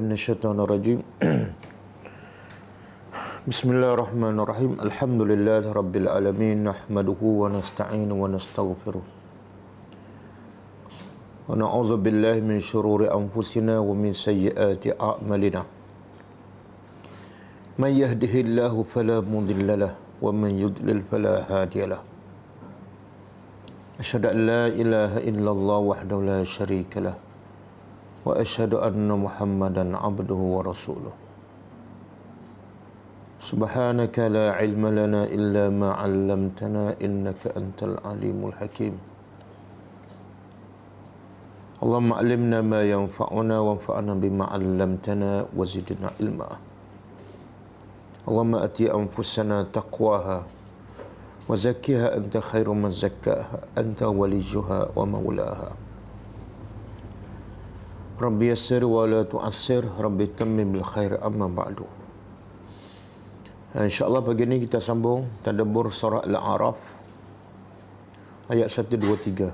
minasyaitonir rajim. Bismillahirrahmanirrahim. Alhamdulillah rabbil alamin. Nahmaduhu wa nasta'inu wa nastaghfiruh. Wa na'udzu billahi min syururi anfusina wa min sayyiati a'malina. May yahdihillahu fala mudilla lahu wa man yudlil fala hadiya lahu. Asyhadu an la ilaha illallah wahdahu la syarika lahu wa asyhadu anna Muhammadan abduhu wa rasuluh. Subhanaka la ilma lana illa ma 'allamtana innaka antal alimul hakim. Allahumma 'allimna ma yanfa'una wanfa'na bima 'allamtana wa zidna ilma. Allahumma ati anfusana taqwaha wa zakkiha anta khairu man zakkaha anta waliyuha wa maulaha. Rabbi yassir wa la tu'assir, Rabbi tammim bil khair, amma ba'du. InsyaAllah pagi ini kita sambung tadabbur surah Al-A'raf ayat 1, 2,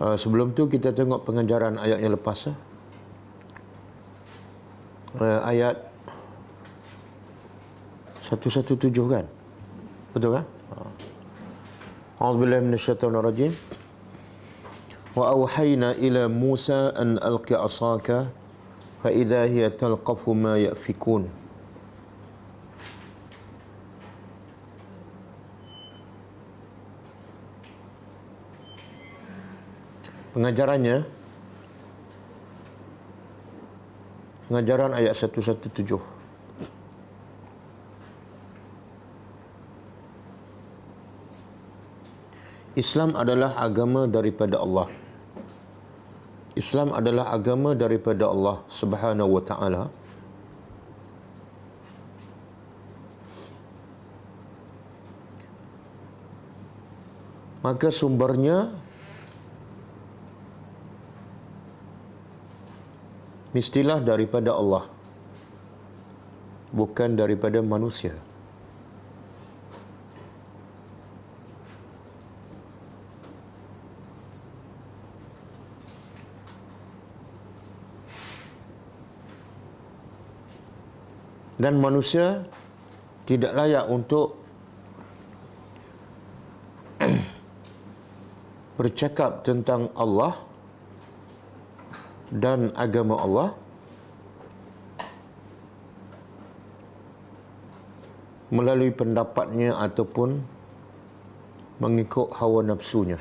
3. Sebelum tu kita tengok pengajaran ayat yang lepas. Ayat 117 kan? Betul kan? A'udzubillahi minasyaitonirrajim. Wa awhayna ila Musa an alqi 'asaka fa idza hiya talqafu ma yafikun. Pengajaran ayat 117. Islam adalah agama daripada Allah. Islam adalah agama daripada Allah Subhanahu wa ta'ala. Maka sumbernya mestilah daripada Allah, bukan daripada manusia. Dan manusia tidak layak untuk bercakap tentang Allah dan agama Allah melalui pendapatnya ataupun mengikut hawa nafsunya.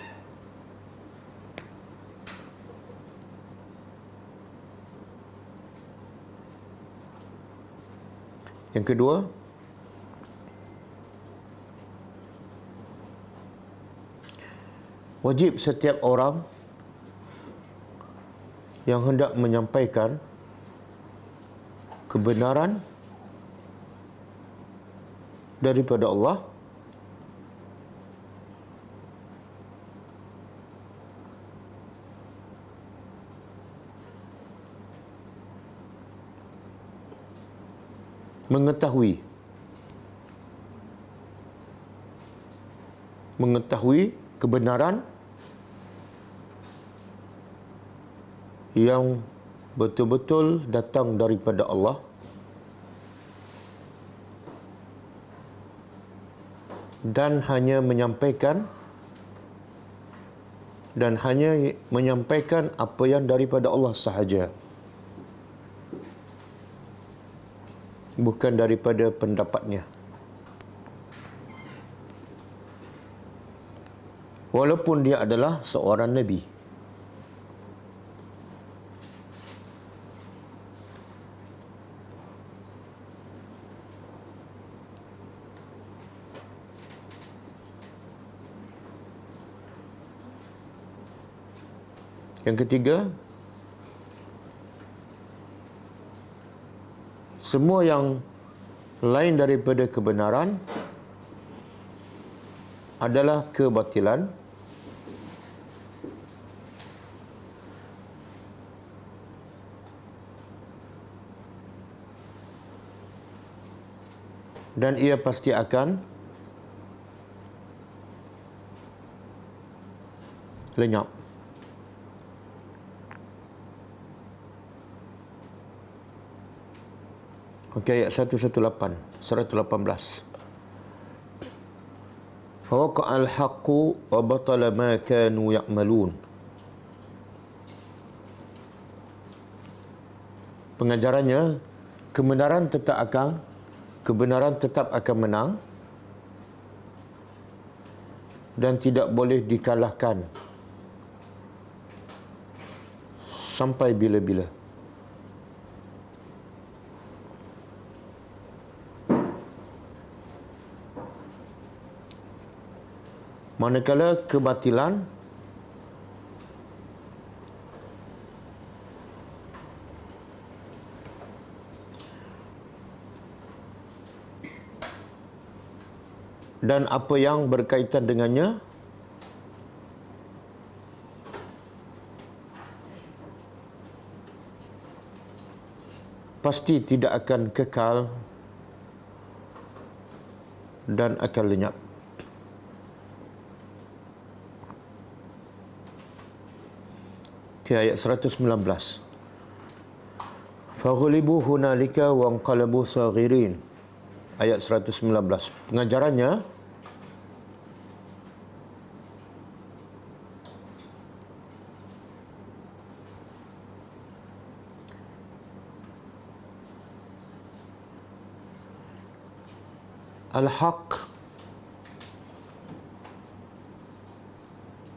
Yang kedua, wajib setiap orang yang hendak menyampaikan kebenaran daripada Allah mengetahui kebenaran yang betul-betul datang daripada Allah dan hanya menyampaikan apa yang daripada Allah sahaja, bukan daripada pendapatnya. Walaupun dia adalah seorang Nabi. Yang ketiga, semua yang lain daripada kebenaran adalah kebatilan dan ia pasti akan lenyap. Okey, ayat 118, 118. Waqa'al haqqu wa batala ma kanu ya'malun. Pengajarannya, kebenaran tetap akan menang dan tidak boleh dikalahkan sampai bila-bila. Manakala kebatilan dan apa yang berkaitan dengannya pasti tidak akan kekal dan akan lenyap. Ayat 119. Faghulibu hunalika wa anqalabu saghirin. Ayat 119. Pengajarannya, Al-Haq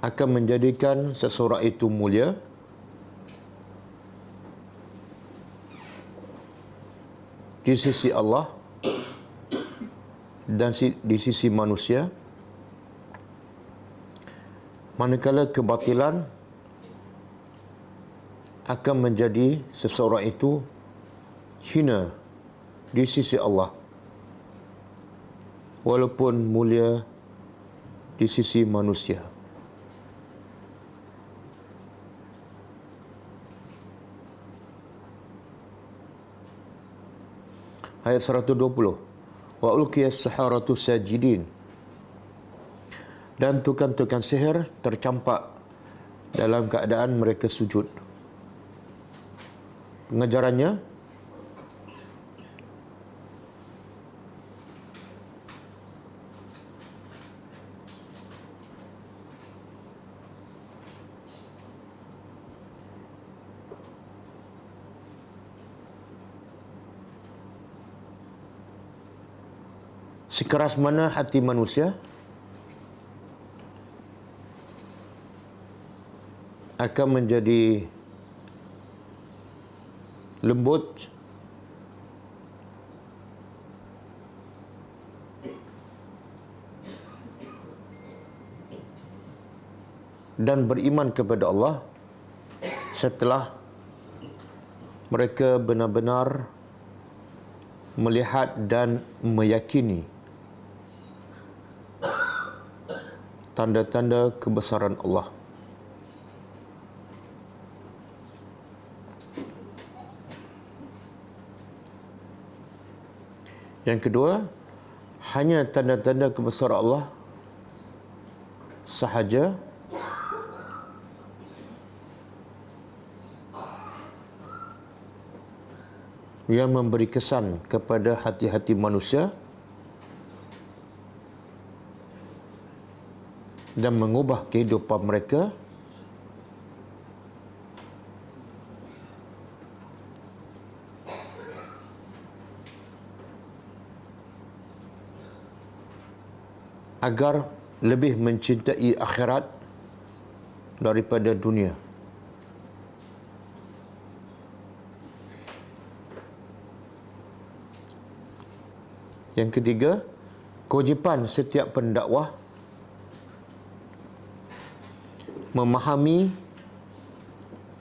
akan menjadikan seseorang itu mulia di sisi Allah dan di sisi manusia, manakala kebatilan akan menjadi seseorang itu hina di sisi Allah walaupun mulia di sisi manusia. Ayat 120. Wa ulqiyas saharatu sajidin. Dan tukang-tukang sihir tercampak dalam keadaan mereka sujud. Pengajarannya, sekeras mana hati manusia akan menjadi lembut dan beriman kepada Allah setelah mereka benar-benar melihat dan meyakini tanda-tanda kebesaran Allah. Yang kedua, hanya tanda-tanda kebesaran Allah sahaja yang memberi kesan kepada hati-hati manusia dan mengubah kehidupan mereka agar lebih mencintai akhirat daripada dunia. Yang ketiga, kewajipan setiap pendakwah memahami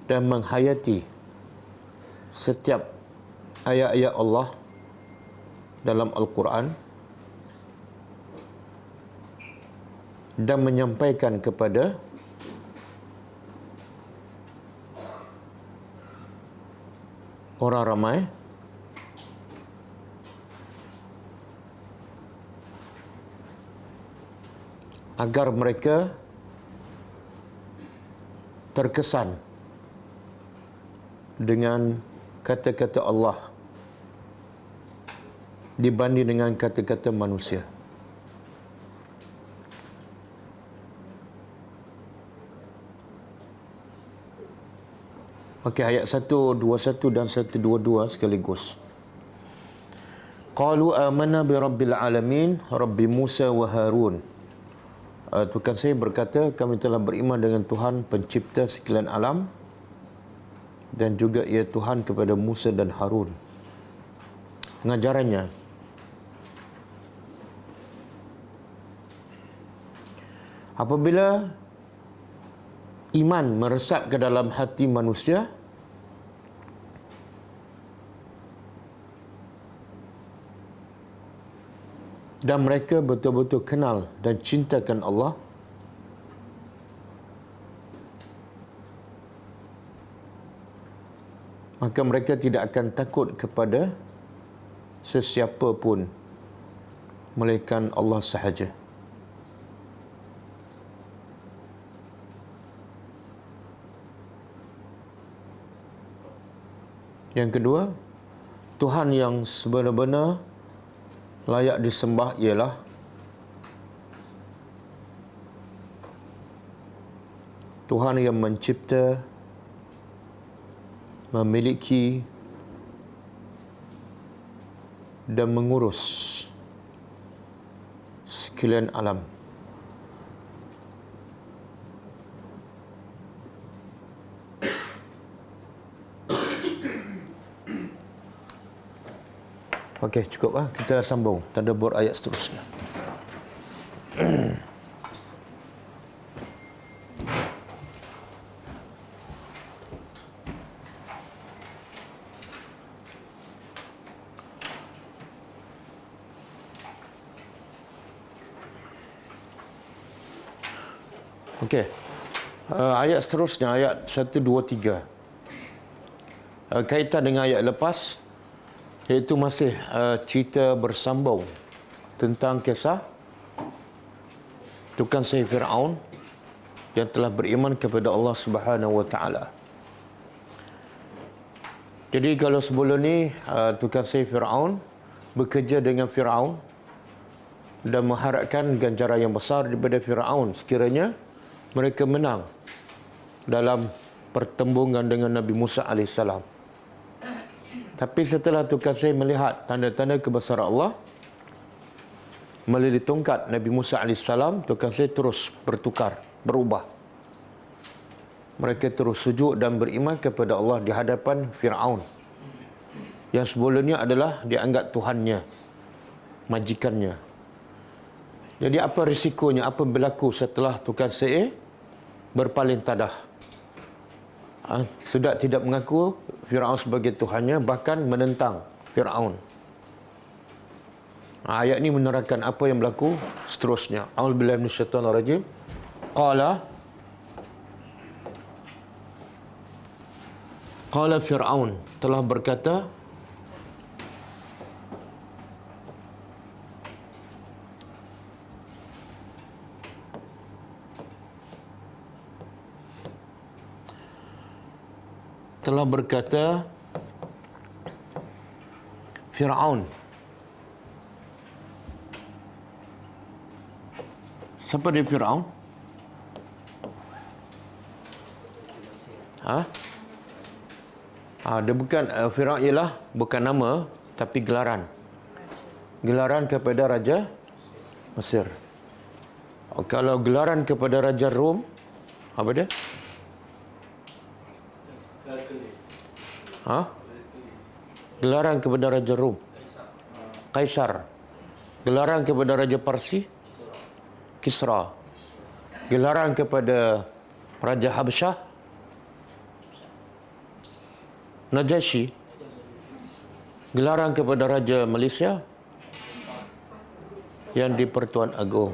dan menghayati setiap ayat-ayat Allah dalam Al-Quran dan menyampaikan kepada orang ramai agar mereka terkesan dengan kata-kata Allah dibanding dengan kata-kata manusia. Okey, ayat 121 dan 122 sekaligus. Qalu amanna bi rabbil alamin, Rabbi Musa wa Harun. Tukang saya berkata, kami telah beriman dengan Tuhan pencipta sekalian alam dan juga ia Tuhan kepada Musa dan Harun. Pengajarannya, apabila iman meresap ke dalam hati manusia, dan mereka betul-betul kenal dan cintakan Allah, maka mereka tidak akan takut kepada sesiapa pun melainkan Allah sahaja. Yang kedua, Tuhan yang sebenar-benar layak disembah ialah Tuhan yang mencipta, memiliki dan mengurus sekalian alam. Okey, cukup. Kita sambung tadabbur ayat seterusnya. Okey. Ayat seterusnya, ayat 123. Kaitan dengan ayat lepas, iaitu masih cerita bersambung tentang kisah tukang sihir Firaun yang telah beriman kepada Allah Subhanahu wa taala. Jadi kalau sebelum ni tukang sihir Firaun bekerja dengan Firaun dan mengharapkan ganjaran yang besar daripada Firaun sekiranya mereka menang dalam pertembungan dengan Nabi Musa alaihissalam. Tapi setelah tukang sihir melihat tanda-tanda kebesaran Allah melalui tongkat Nabi Musa AS, tukang sihir terus berubah. Mereka terus sujud dan beriman kepada Allah di hadapan Firaun, yang sebelumnya adalah dianggap Tuhannya, majikannya. Jadi apa risikonya, apa berlaku setelah tukang sihir berpaling tadah? Sudah tidak mengaku Firaun sebagai Tuhannya, bahkan menentang Firaun. Ayat ini menerangkan apa yang berlaku seterusnya. A'udzubillahi minasyaitonirrajim. Qala Firaun telah berkata, Firaun. Siapa dia Firaun? Dia bukan Firaun ialah bukan nama tapi gelaran. Gelaran kepada Raja Mesir. Kalau gelaran kepada Raja Rom, apa dia? Gelaran kepada Raja Rom, Kaisar. Gelaran kepada Raja Parsi, Kisra. Gelaran kepada Raja Habsyah, Najashi. Gelaran kepada Raja Malaysia, yang di Pertuan Agong.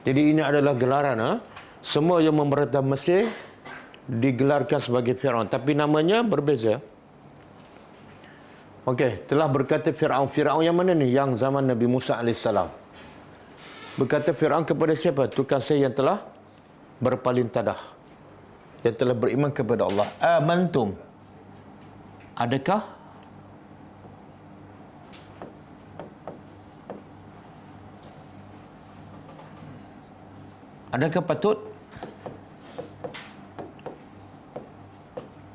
Jadi ini adalah gelaran. Semua yang memerintah Mesir digelarkan sebagai Firaun, tapi namanya berbeza. Okey, telah berkata Firaun. Firaun yang mana ni? Yang zaman Nabi Musa AS. Berkata Firaun kepada siapa? Tukang sihir yang telah berpaling tadah, yang telah beriman kepada Allah. Amantum, adakah Adakah patut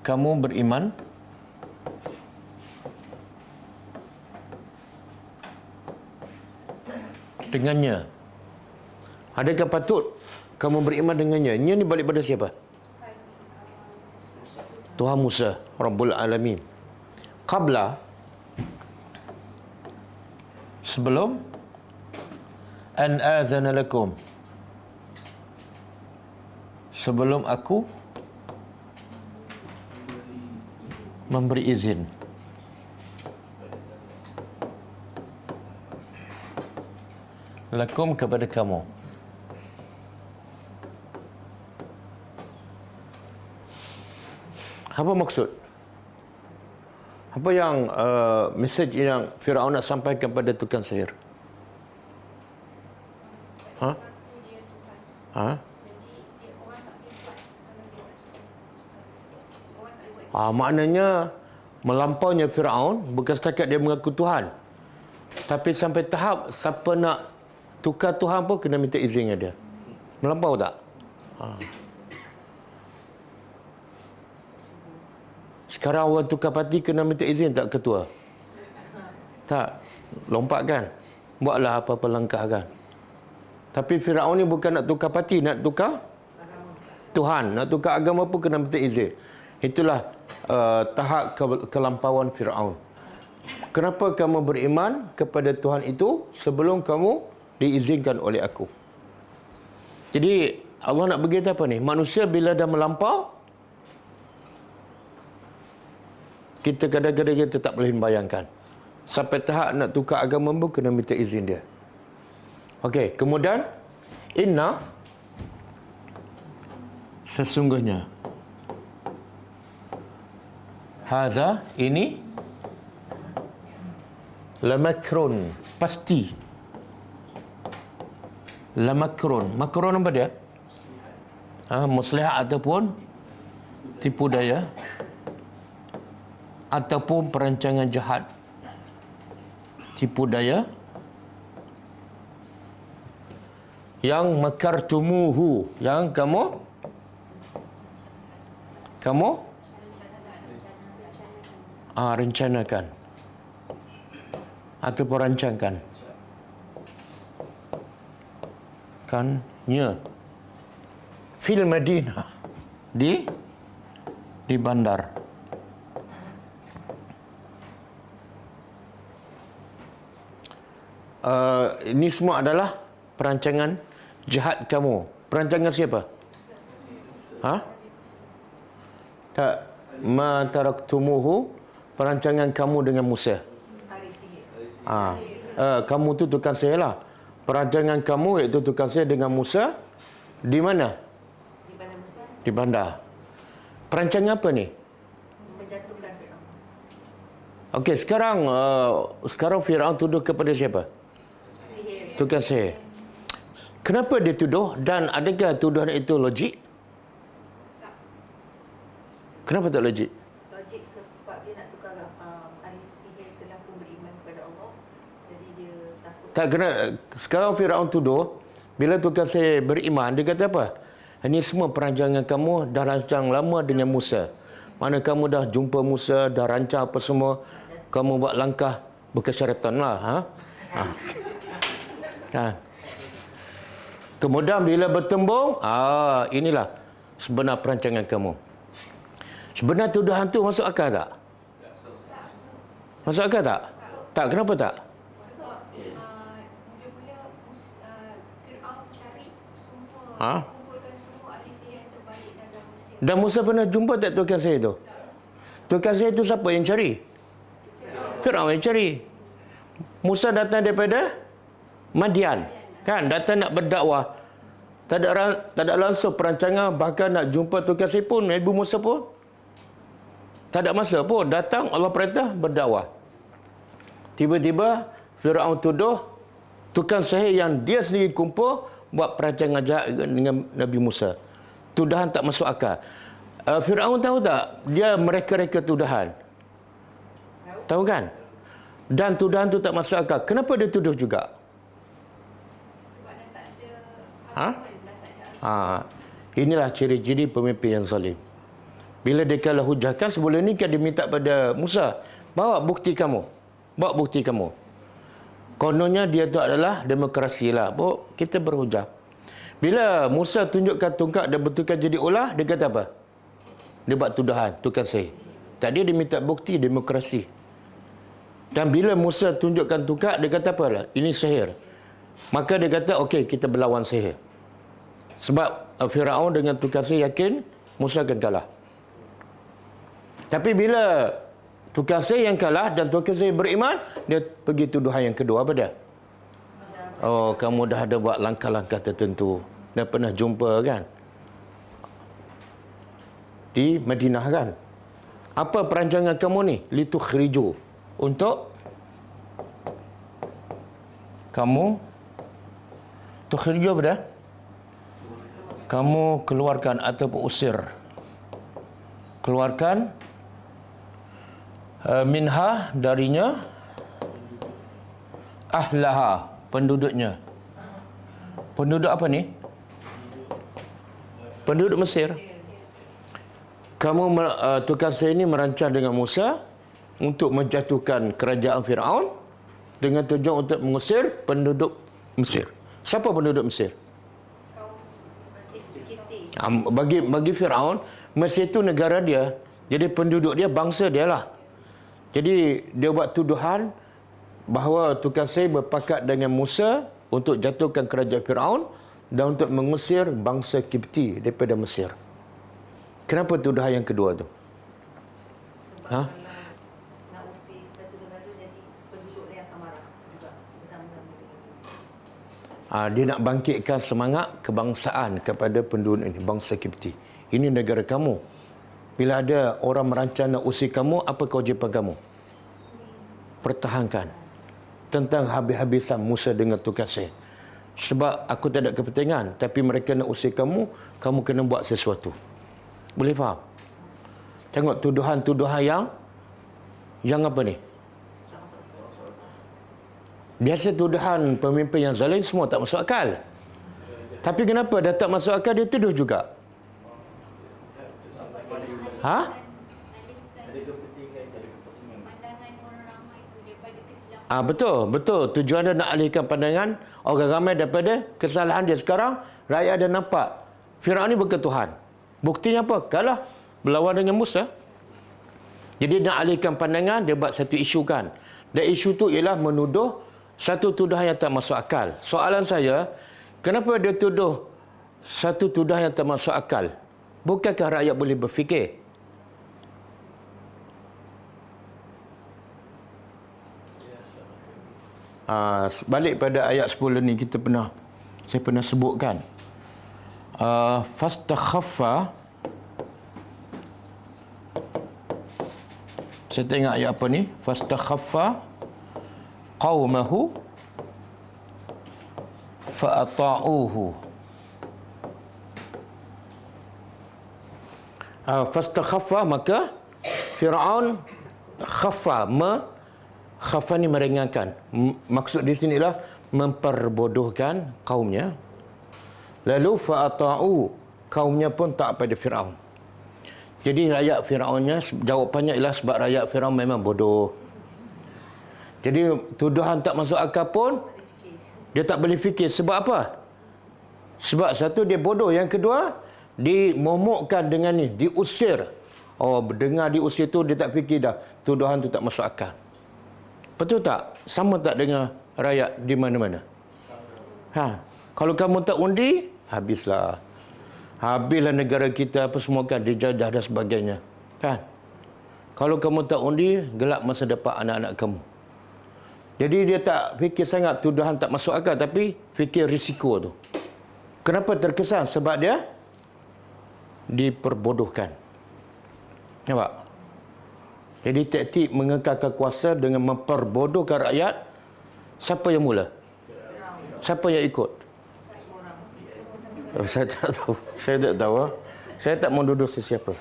kamu beriman dengannya? Adakah patut kamu beriman dengannya? Ini balik pada siapa? Tuhan Musa, Rabbul Alamin. Qabla, sebelum an azana lakum, sebelum aku memberi izin. Lakum, kepada kamu. Apa maksud? Apa yang mesej yang Firaun nak sampaikan kepada tukang sihir? Ha? Ha? Maknanya melampaunya Firaun bukan setakat dia mengaku Tuhan, tapi sampai tahap siapa nak tukar Tuhan pun kena minta izin dengan dia. Melampau tak? Sekarang orang tukar parti kena minta izin tak ketua? Tak. Lompat kan? Buatlah apa-apa langkah kan? Tapi Firaun ni bukan nak tukar parti, nak tukar Tuhan. Nak tukar agama pun kena minta izin. Itulah tahap kelampauan Firaun. Kenapa kamu beriman kepada Tuhan itu sebelum kamu diizinkan oleh aku? Jadi Allah nak beritahu apa ni? Manusia bila dah melampau, kita kadang-kadang kita tak boleh membayangkan. Sampai tahap nak tukar agama pun kena minta izin dia. Okey, kemudian inna, sesungguhnya, hadza, ini, lamakrun, pasti. Lamakrun. Makrun apa dia? Muslihat ataupun tipu daya, ataupun perancangan jahat. Tipu daya yang makartumuhu, yang kamu rencanakan ataupun rancangkan kannya fil Madinah, di bandar. Ini semua adalah perancangan jahat kamu. Perancangan siapa? Tak. Ma taraktumuhu, perancangan kamu dengan Musa. Kamu tu tukang sihir lah. Perancangan kamu iaitu tukang sihir dengan Musa di mana? Di bandar Mesir. Di bandar. Perancangan apa ni? Menjatuhkan Firaun. Okey, sekarang Firaun tuduh kepada siapa? Sihir. Tukang sihir. Kenapa dia tuduh dan adakah tuduhan itu logik? Kenapa tak logik? Logik sebab dia nak tukar ahli sihir telah pun beriman kepada Allah. Jadi dia takut. Tak kena. Sekarang Firaun tuduh bila tukang sihir beriman, dia kata apa? Ini semua perancangan kamu dah rancang lama dengan Musa. Mana kamu dah jumpa Musa, dah rancang apa semua, kamu buat langkah berkesyaratan lah. Kemudian bila bertembung, inilah sebenar perancangan kamu. Sebenar tuduhan tu masuk akal tak? Masuk akal tak? Tak, kenapa tak? Mula-mula Firaun cari semua, kumpulkan semua ahli sihir yang terbaik dalam Mesir. Dan Musa pernah jumpa tak tukang sihir tu? Tukang sihir tu siapa yang cari? Firaun yang cari. Musa datang daripada Madian. Kan, datang nak berdakwah. Tak ada langsung perancangan, bahkan nak jumpa tukang sihir pun, Ibu Musa pun tak ada masa pun. Datang, Allah perintah berdakwah. Tiba-tiba Firaun tuduh tukang sihir yang dia sendiri kumpul buat perancangan jahat dengan Nabi Musa. Tuduhan tak masuk akal. Firaun tahu tak? Dia mereka-reka tuduhan. Tahu kan? Dan tuduhan tu tak masuk akal. Kenapa dia tuduh juga? Sebab dah tak ada Ha? argument, dah tak ada Inilah ciri-ciri pemimpin yang zalim. Bila dia kalah hujahkan, sebelum ni kan dia minta pada Musa, bawa bukti kamu. Bawa bukti kamu. Kononnya dia tu adalah demokrasi lah. Kita berhujah. Bila Musa tunjukkan tongkat dan betulkan jadi ulah, dia kata apa? Dia buat tuduhan, tukang sihir. Tadi dia minta bukti demokrasi. Dan bila Musa tunjukkan tongkat, dia kata apa lah? Ini sihir. Maka dia kata, okey, kita berlawan sihir. Sebab Firaun dengan tukang sihir yakin Musa akan kalah. Tapi bila tukang sihir yang kalah dan tukang sihir beriman, dia pergi tuduhan yang kedua. Apa dia? Oh, kamu dah ada buat langkah-langkah tertentu. Dah pernah jumpa kan? Di Madinah kan? Apa perancangan kamu ni? Litukhriju. Untuk kamu tukhriju apa dah? Kamu keluarkan ataupun usir. Keluarkan minha darinya ahlaha, penduduknya. Penduduk apa ni? Penduduk Mesir. Kamu tukang sihir ini merancang dengan Musa untuk menjatuhkan kerajaan Firaun dengan tujuan untuk mengusir penduduk Mesir. Siapa penduduk Mesir? Bagi Firaun, Mesir itu negara dia. Jadi penduduk dia, bangsa dia lah. Jadi dia buat tuduhan bahawa tukang sihir berpakat dengan Musa untuk jatuhkan kerajaan Firaun dan untuk mengusir bangsa Kipti daripada Mesir. Kenapa tuduhan yang kedua tu? Sebab nak usir satu negara, jadi penduduk dia akan marah juga bersama dengan Dia nak bangkitkan semangat kebangsaan kepada penduduk ini, bangsa Kipti. Ini negara kamu. Bila ada orang merancang nak usir kamu, apa kewajipan kamu? Pertahankan. Tentang habis-habisan Musa dengan tukang sihir. Sebab aku tak ada kepentingan, tapi mereka nak usir kamu, kamu kena buat sesuatu. Boleh faham? Tengok tuduhan-tuduhan yang apa ni? Biasa tuduhan pemimpin yang zalim semua tak masuk akal. Tapi kenapa dah tak masuk akal, dia tuduh juga? Ha? Betul. Tujuan dia nak alihkan pandangan orang ramai daripada kesalahan dia. Sekarang, rakyat dah nampak Firaun ni bukan Tuhan. Buktinya apa? Kalah berlawan dengan Musa. Jadi nak alihkan pandangan, dia buat satu isu kan. Dan isu tu ialah menuduh satu tuduhan yang tak masuk akal. Soalan saya, kenapa dia tuduh satu tuduhan yang tak masuk akal? Bukankah rakyat boleh berfikir? Balik pada ayat 10 ni saya pernah sebutkan. Fastakhaffa. Saya tengok ayat apa ni? Fastakhaffa qaumahu fa'ata'uhu. Fastakhaffa, maka Firaun khaffa, khaffa ni meringankan. Maksud di sini ialah memperbodohkan kaumnya. Lalu fa'ata'u, kaumnya pun taat pada Firaun. Jadi rakyat Firaunnya, jawapannya ialah sebab rakyat Firaun memang bodoh. Jadi tuduhan tak masuk akal pun dia tak boleh fikir. Sebab apa? Sebab satu, dia bodoh. Yang kedua, dimomokkan dengan ni, diusir. Dengar diusir tu dia tak fikir dah. Tuduhan tu tak masuk akal. Betul tak? Sama tak dengan rakyat di mana-mana? Kalau kamu tak undi, habislah. Habislah negara kita, apa semua kan, dijajah dan sebagainya. Kan? Kalau kamu tak undi, gelap masa depan anak-anak kamu. Jadi dia tak fikir sangat tuduhan tak masuk akal, tapi fikir risiko tu. Kenapa terkesan? Sebab dia diperbodohkan. Nampak? Jadi taktik mengekalkan kuasa dengan memperbodohkan rakyat. Siapa yang mula? Siapa yang ikut? Saya tak tahu. Saya tak mau duduk sesiapa.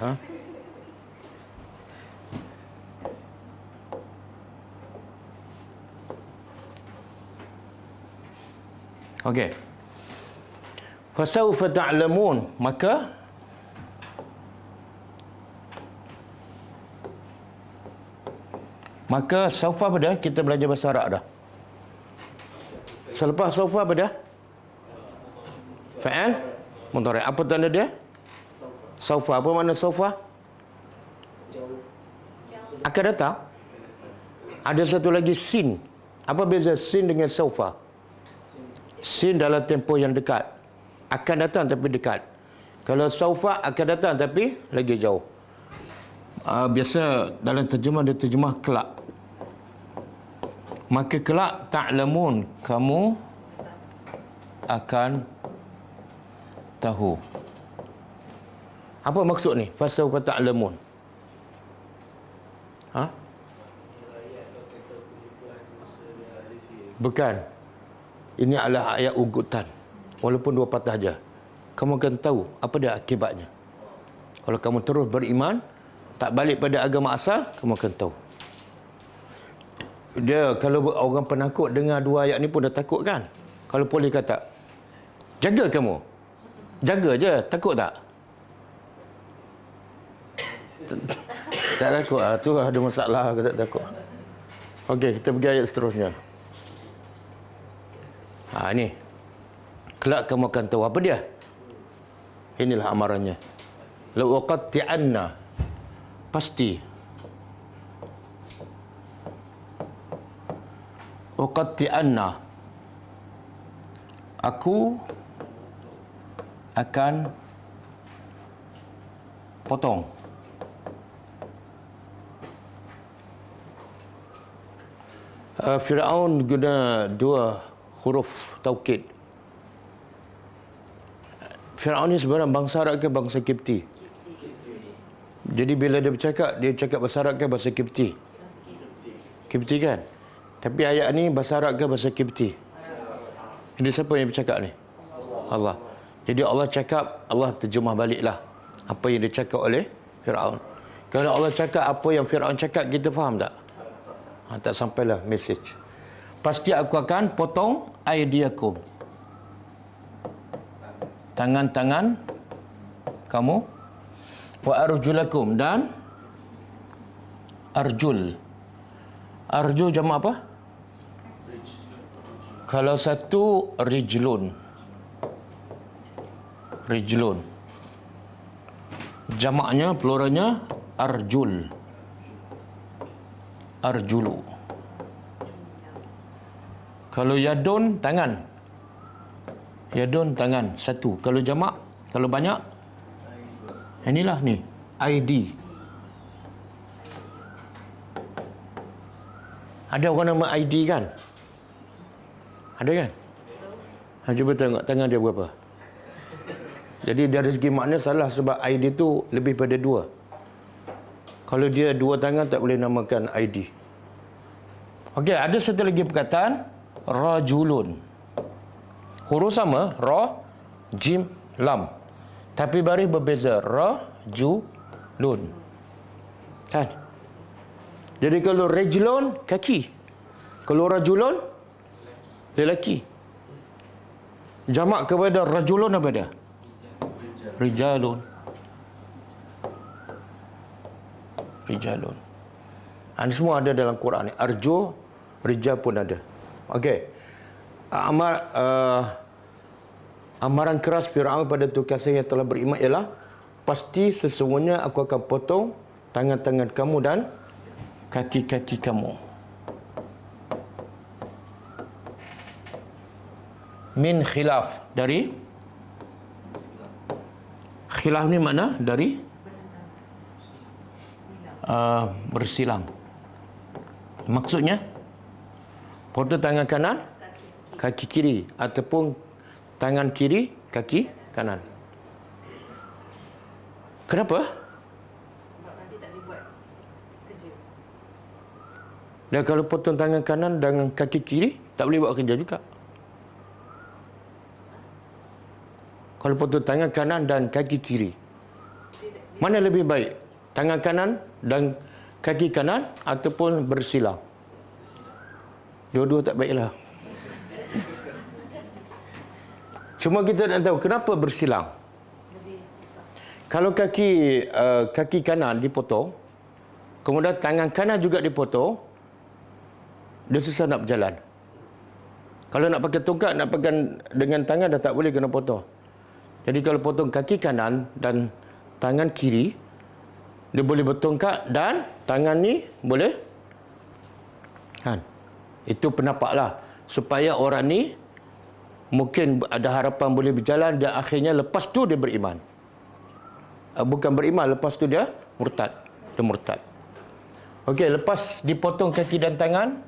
Okey. Fasawfa ta'lamun, maka saufa apa dah? Kita belajar bahasa Arab dah. Selepas saufa apa dah? Fa'al mudhari'. Apa tanda dia? Saufa. Apa makna saufa? Akan datang. Ada satu lagi sin. Apa beza sin dengan saufa? Sin dalam tempoh yang dekat. Akan datang tapi dekat. Kalau saufa akan datang tapi lagi jauh. Biasa dalam terjemah dia terjemah kelak. Maka kelak ta'lamun, kamu akan tahu. Apa maksud ni? Fasawfa ta'lamun. Ha? Bukan. Ini adalah ayat ugutan. Walaupun 2 patah aja. Kamu akan tahu apa dia akibatnya. Kalau kamu terus beriman, tak balik pada agama asal, kamu akan tahu. Dia kalau orang penakut dengar 2 ayat ni pun dah takut kan? Kalau polis kata, jaga kamu. Jaga je, takut tak? Tak takut. Tu ada masalah, aku tak takut. Okey, kita pergi ayat seterusnya. Ini. Kelak kamu akan tahu apa dia. Inilah amarannya. La uqatti'anna. Pasti. Uqatti'anna. Aku akan potong. Firaun guna 2 huruf taukid. Firaun ni sebenarnya bangsa Arab ke bangsa Kipti? Jadi bila dia bercakap, dia cakap bahasa Arab ke bahasa Kipti? Kipti kan? Tapi ayat ni bahasa Arab ke bahasa Kipti? Ini siapa yang bercakap ni? Allah. Jadi Allah cakap, Allah terjemah baliklah apa yang dicakap oleh Firaun. Kalau Allah cakap apa yang Firaun cakap, kita faham tak? Tak sampailah message. Pasti aku akan potong aydiakum. Tangan-tangan kamu. Wa arjulakum, dan arjul. Arjul jamak apa? Kalau satu rijlun. Rijlun. Jamaknya, pluralnya arjul. Arjulu. Kalau yadun, tangan. Yadun, tangan. Satu. Kalau jamak, kalau banyak, inilah ni. ID. Ada orang nama ID kan? Ada kan? Cuba tengok tangan dia berapa. Jadi dari segi makna salah sebab ID tu lebih pada 2. Kalau dia 2 tangan tak boleh namakan ID. Okey, ada satu lagi perkataan rajulun. Huruf sama, ra, jim, lam. Tapi baris berbeza, rajulun. Kan? Jadi kalau rajulun, kaki. Kalau rajulun, lelaki. Jamak kepada rajulun apa dia? Rijalun. Rijalun. Ini semua ada dalam Quran ni. Arju, rijal pun ada. Okey. Amaran keras Firaun pada Tukasih yang telah beriman ialah, pasti sesungguhnya aku akan potong tangan-tangan kamu dan kaki-kaki kamu. Min khilaf, dari khilaf ni makna dari bersilang. Maksudnya potong tangan kanan, kaki kiri, ataupun tangan kiri, kaki kanan. Kenapa? Sebab nanti tak boleh buat kerja. Dan kalau potong tangan kanan dan kaki kiri, tak boleh buat kerja juga. Kalau potong tangan kanan dan kaki kiri, mana lebih baik? Tangan kanan dan kaki kanan ataupun bersilang? Dua-dua tak baiklah. Cuma kita nak tahu kenapa bersilang. Lebih susah. Kalau kaki kanan dipotong, kemudian tangan kanan juga dipotong, dia susah nak berjalan. Kalau nak pakai tongkat, nak pegang dengan tangan dah tak boleh, kena potong. Jadi kalau potong kaki kanan dan tangan kiri, dia boleh bertongkat dan tangan ni boleh. Kan? Itu pendapatlah. Supaya orang ni mungkin ada harapan boleh berjalan dan akhirnya lepas tu dia beriman. Bukan beriman, lepas tu dia murtad. Dia murtad. Okey, lepas dipotong kaki dan tangan,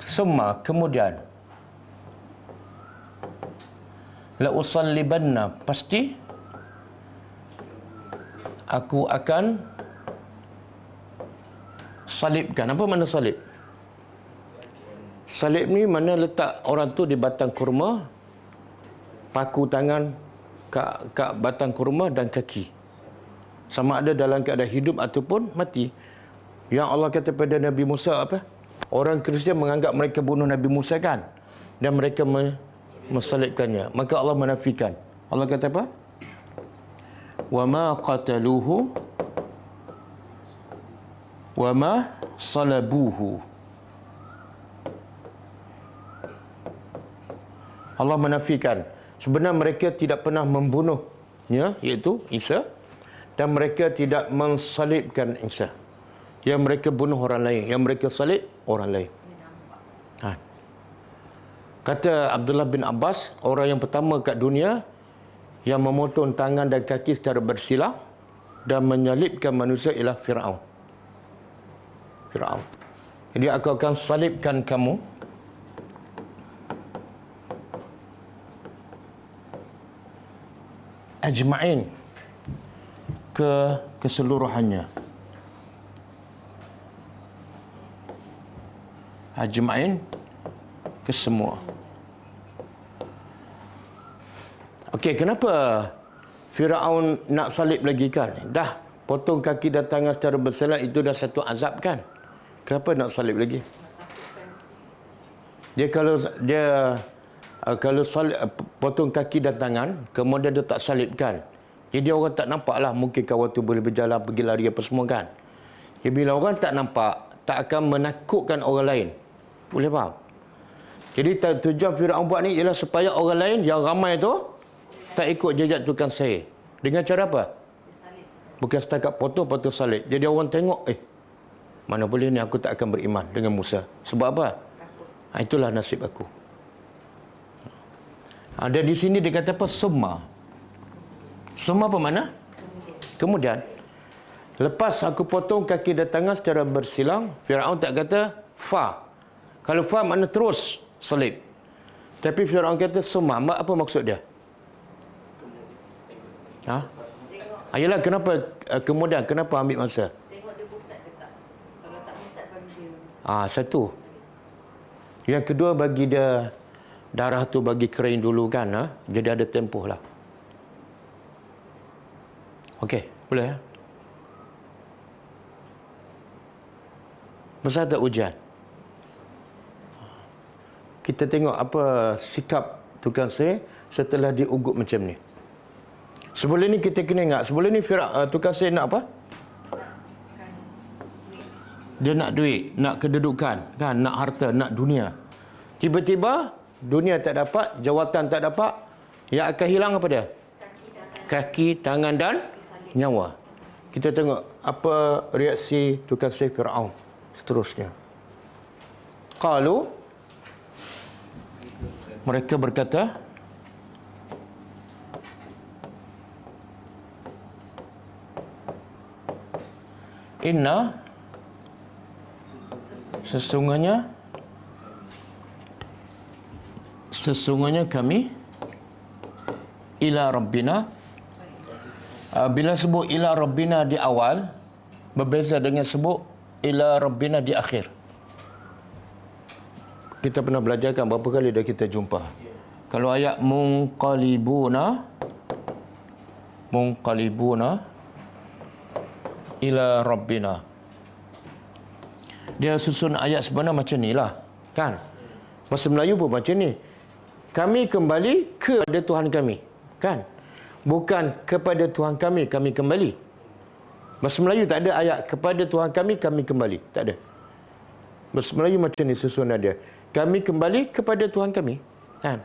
semua kemudian la usallibanna, pasti aku akan salibkan. Apa makna salib? Salib ni mana letak orang tu di batang kurma, paku tangan kat batang kurma dan kaki. Sama ada dalam keadaan hidup ataupun mati. Yang Allah kata pada Nabi Musa apa? Orang Kristian menganggap mereka bunuh Nabi Musa kan? Dan mereka mensalibkannya. Maka Allah menafikan. Allah kata apa? Wa ma qataluhu wa ma salabuhu. Allah menafikan. Sebenarnya mereka tidak pernah membunuhnya, iaitu Isa. Dan mereka tidak mensalibkan Isa. Yang mereka bunuh orang lain. Yang mereka salib orang lain. Ha. Kata Abdullah bin Abbas, orang yang pertama kat dunia yang memotong tangan dan kaki secara bersilang dan menyalibkan manusia ialah Fir'aun. Fir'aun. Jadi aku akan salibkan kamu ajma'in, keseluruhannya. Ajma'in, kesemua. Okey, kenapa Firaun nak salib lagi kan? Dah potong kaki dan tangan secara bersilang, itu dah satu azab kan? Kenapa nak salib lagi? Dia kalau salib, potong kaki dan tangan, kemudian dia tak salibkan. Jadi orang tak nampak lah, mungkin kawan tu boleh berjalan, pergi lari apa semua kan. Jadi bila orang tak nampak, tak akan menakutkan orang lain. Boleh faham? Jadi tujuan Firaun buat ni ialah supaya orang lain yang ramai tu tak ikut jejak tukang sihir. Dengan cara apa? Bukan setakat potong salib. Jadi orang tengok, mana boleh ni, aku tak akan beriman dengan Musa. Sebab apa? Itulah nasib aku. Dan di sini dia kata apa? Summa. Summa apa makna? Kemudian. Lepas aku potong kaki dan tangan secara bersilang, Firaun tak kata fa. Kalau fa makna terus salib. Tapi Firaun kata summa. Apa maksud dia? Ayolah, kenapa kemudian? Kenapa ambil masa? Tengok dia murtad ke tak. Kalau tak murtad baru dia. Satu. Yang kedua, bagi dia darah tu bagi kering dulu kan. Jadi ada tempoh lah. Okey, boleh ya? Besar tak ujian? Kita tengok apa sikap tukang sihir setelah diugut macam ni. Sebelum ni kita kena ingat, sebelum ni tukang sihir nak apa? Dia nak duit, nak kedudukan, kan, nak harta, nak dunia. Tiba-tiba dunia tak dapat, jawatan tak dapat, yang akan hilang apa dia? Kaki, tangan dan nyawa. Kita tengok apa reaksi tukang sihir Firaun seterusnya. Qalu, mereka berkata, inna, sesungguhnya kami ila rabbina. Bila sebut ila rabbina di awal, berbeza dengan sebut ila rabbina di akhir. Kita pernah belajarkan berapa kali dah kita jumpa. Kalau ayat munqalibuna ila rabbina, dia susun ayat sebenarnya macam ni lah, kan? Bahasa Melayu pun macam ni. Kami kembali kepada Tuhan kami. Kan? Bukan kepada Tuhan kami kembali. Bahasa Melayu tak ada ayat kepada Tuhan kami kembali. Tak ada. Bahasa Melayu macam ni susunan dia. Kami kembali kepada Tuhan kami. Kan?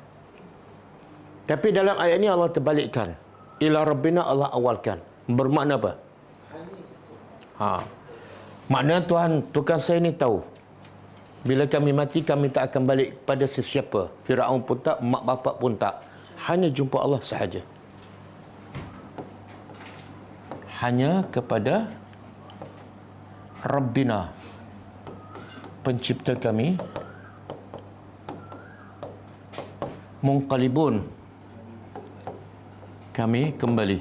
Tapi dalam ayat ni Allah terbalikkan. Ila Rabbina, Allah awalkan. Bermakna apa? Makna Tuhan saya ni tahu. Bila kami mati, kami tak akan balik pada sesiapa. Firaun pun tak, mak bapak pun tak. Hanya jumpa Allah sahaja. Hanya kepada Rabbina, pencipta kami, munqalibun, kami kembali.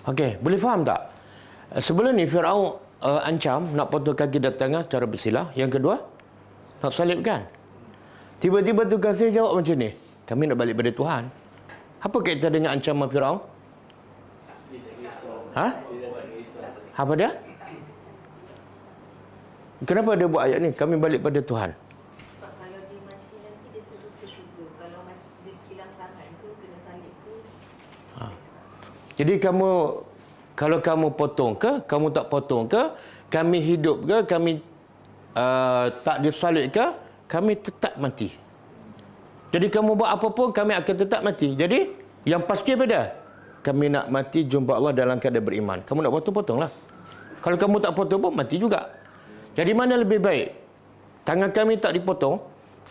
Okey, boleh faham tak? Sebelum ni Firaun ancam nak potong kaki dan tangan cara bersilah. Yang kedua, nak salibkan. Tiba-tiba tukang sihir jawab macam ni, kami nak balik pada Tuhan. Apa kaitan dengan ancaman Firaun? Apa dia? Kenapa dia buat ayat ni? Kami balik pada Tuhan. Sebab kalau dia mati nanti dia terus ke syurga. Kalau mati dia hilang tangan ke, kena salib ke. Jadi kalau kamu potong ke, kamu tak potong ke, kami hidup ke, kami tak disalib ke, kami tetap mati. Jadi kamu buat apa pun, kami akan tetap mati. Jadi yang pasti beda. Kami nak mati jumpa Allah dalam keadaan beriman. Kamu nak potong, potonglah. Kalau kamu tak potong pun, mati juga. Jadi mana lebih baik? Tangan kami tak dipotong,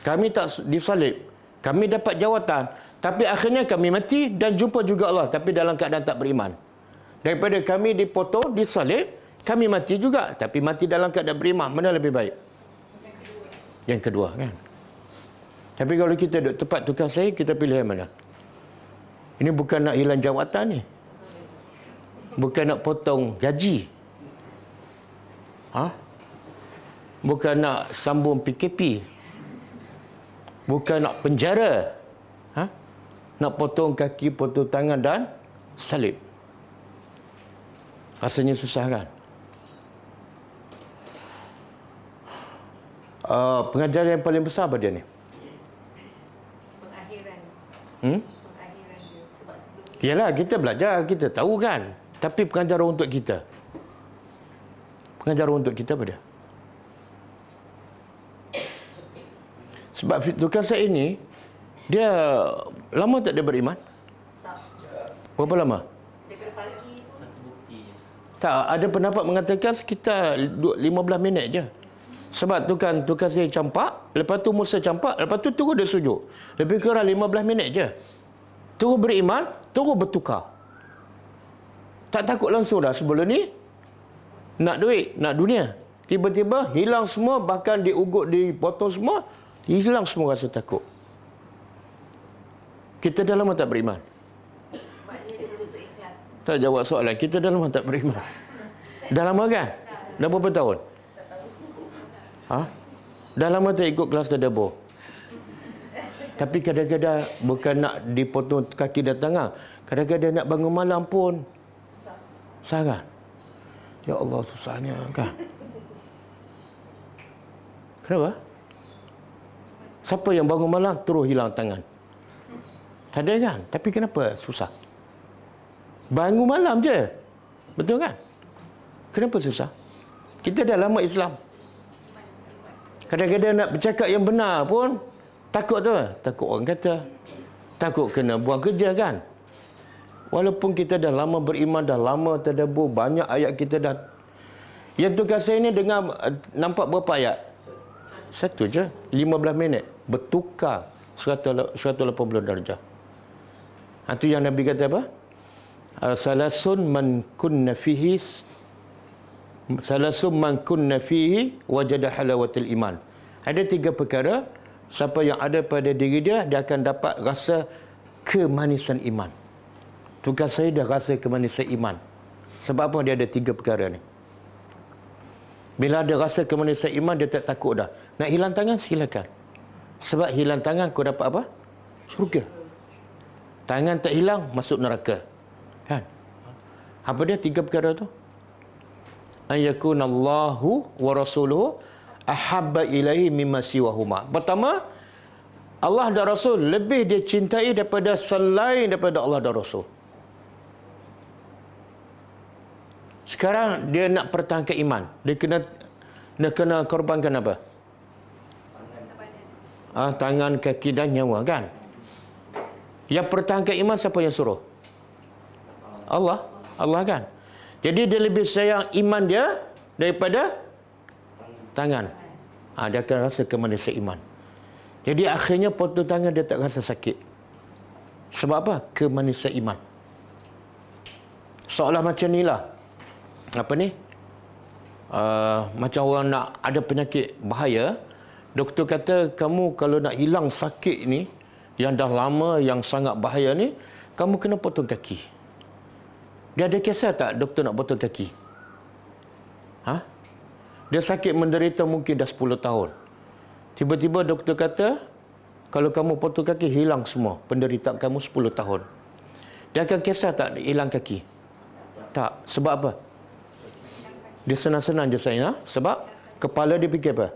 kami tak disalib, kami dapat jawatan, tapi akhirnya kami mati dan jumpa juga Allah, tapi dalam keadaan tak beriman. Daripada kami dipotong, disalib, kami mati juga, tapi mati dalam keadaan beriman. Mana lebih baik? Yang kedua, kan? Tapi kalau kita duduk tepat tukang sihir, kita pilih yang mana? Ini bukan nak hilang jawatan ni. Bukan nak potong gaji. Bukan nak sambung PKP. Bukan nak penjara. Nak potong kaki, potong tangan dan salib. Rasanya susah, kan? Pengajaran yang paling besar apa dia ni? Pengakhiran. Pengakhiran dia. Sebab sebelum ni Yalah, kita belajar, kita tahu, kan? Tapi pengajaran untuk kita. Pengajaran untuk kita apa dia? Sebab tukang sihir ini, dia lama tak dia beriman? tak. Berapa lama? Daripada pagi tu, Tak, ada pendapat mengatakan sekitar 15 minit je. Sebab tukang sihir campak, lepas tu Musa campak, lepas tu terus dia sujud. Lebih kurang 15 minit je. Terus beriman, terus bertukar. Tak takut langsung dah sebelum ni. Nak duit, nak dunia. Tiba-tiba hilang semua, bahkan diugut, dipotong semua, hilang semua rasa takut. Kita dah lama tak beriman. maknanya dia betul-betul ikhlas. Tak jawab soalan. Kita dah lama tak beriman. Dah lama, kan? Dah berapa tahun? Dah lama tak ikut kelas tadabbur. Tapi kadang-kadang bukan nak dipotong kaki dan tangan. Kadang-kadang nak bangun malam pun susah, kan? Ya Allah, susahnya, kan? Kenapa? Siapa yang bangun malam terus hilang tangan? Tak ada, kan? Tapi kenapa susah? Bangun malam je. Betul, kan? Kenapa susah? Kita dah lama Islam. Kadang-kadang nak bercakap yang benar pun takut tu. Takut orang kata. Takut kena buang kerja, kan? Walaupun kita dah lama beriman, dah lama tadabbur, banyak ayat kita dah. Yang tukang sihir ni dengar, nampak berapa ayat? Satu je. 15 minit. Bertukar 180 darjah. Itu yang Nabi kata apa? Salasun man kunna fihi wajada halawatul iman. Ada 3 perkara. Siapa yang ada pada diri dia, dia akan dapat rasa kemanisan iman. Tukang sihir dah rasa kemanisan iman. Sebab apa? Dia ada 3 perkara ni. Bila ada rasa kemanisan iman, dia tak takut dah. Nak hilang tangan, silakan. Sebab hilang tangan, kau dapat apa? Syurga. Tangan tak hilang, masuk neraka. Kan? Apa dia 3 perkara tu? Ayakunallahu wa rasuluhu ahabba ilaihi mimma siwahuma. Pertama, Allah dan Rasul lebih dia cintai daripada selain daripada Allah dan Rasul. Sekarang dia nak pertahankan iman. Dia kena korbankan apa? Tangan, kaki dan nyawa, kan? Yang pertahankan iman siapa yang suruh? Allah. Allah, kan? Jadi dia lebih sayang iman dia daripada tangan. Dia akan rasa kemanusiaan iman. Jadi akhirnya potong tangan dia tak rasa sakit. Sebab apa? Kemanusiaan iman. Seolah macam ni lah. Apa ni? Macam orang nak ada penyakit bahaya. Doktor kata, kamu kalau nak hilang sakit ni, yang dah lama, yang sangat bahaya ni, kamu kena potong kaki. Dia ada kisah tak doktor nak potong kaki? Dia sakit menderita mungkin dah 10 tahun. Tiba-tiba doktor kata, kalau kamu potong kaki, hilang semua penderitaan kamu 10 tahun. Dia akan kisah tak hilang kaki? Tak. Sebab apa? Dia senang-senang je saya. Sebab kepala dia fikir apa?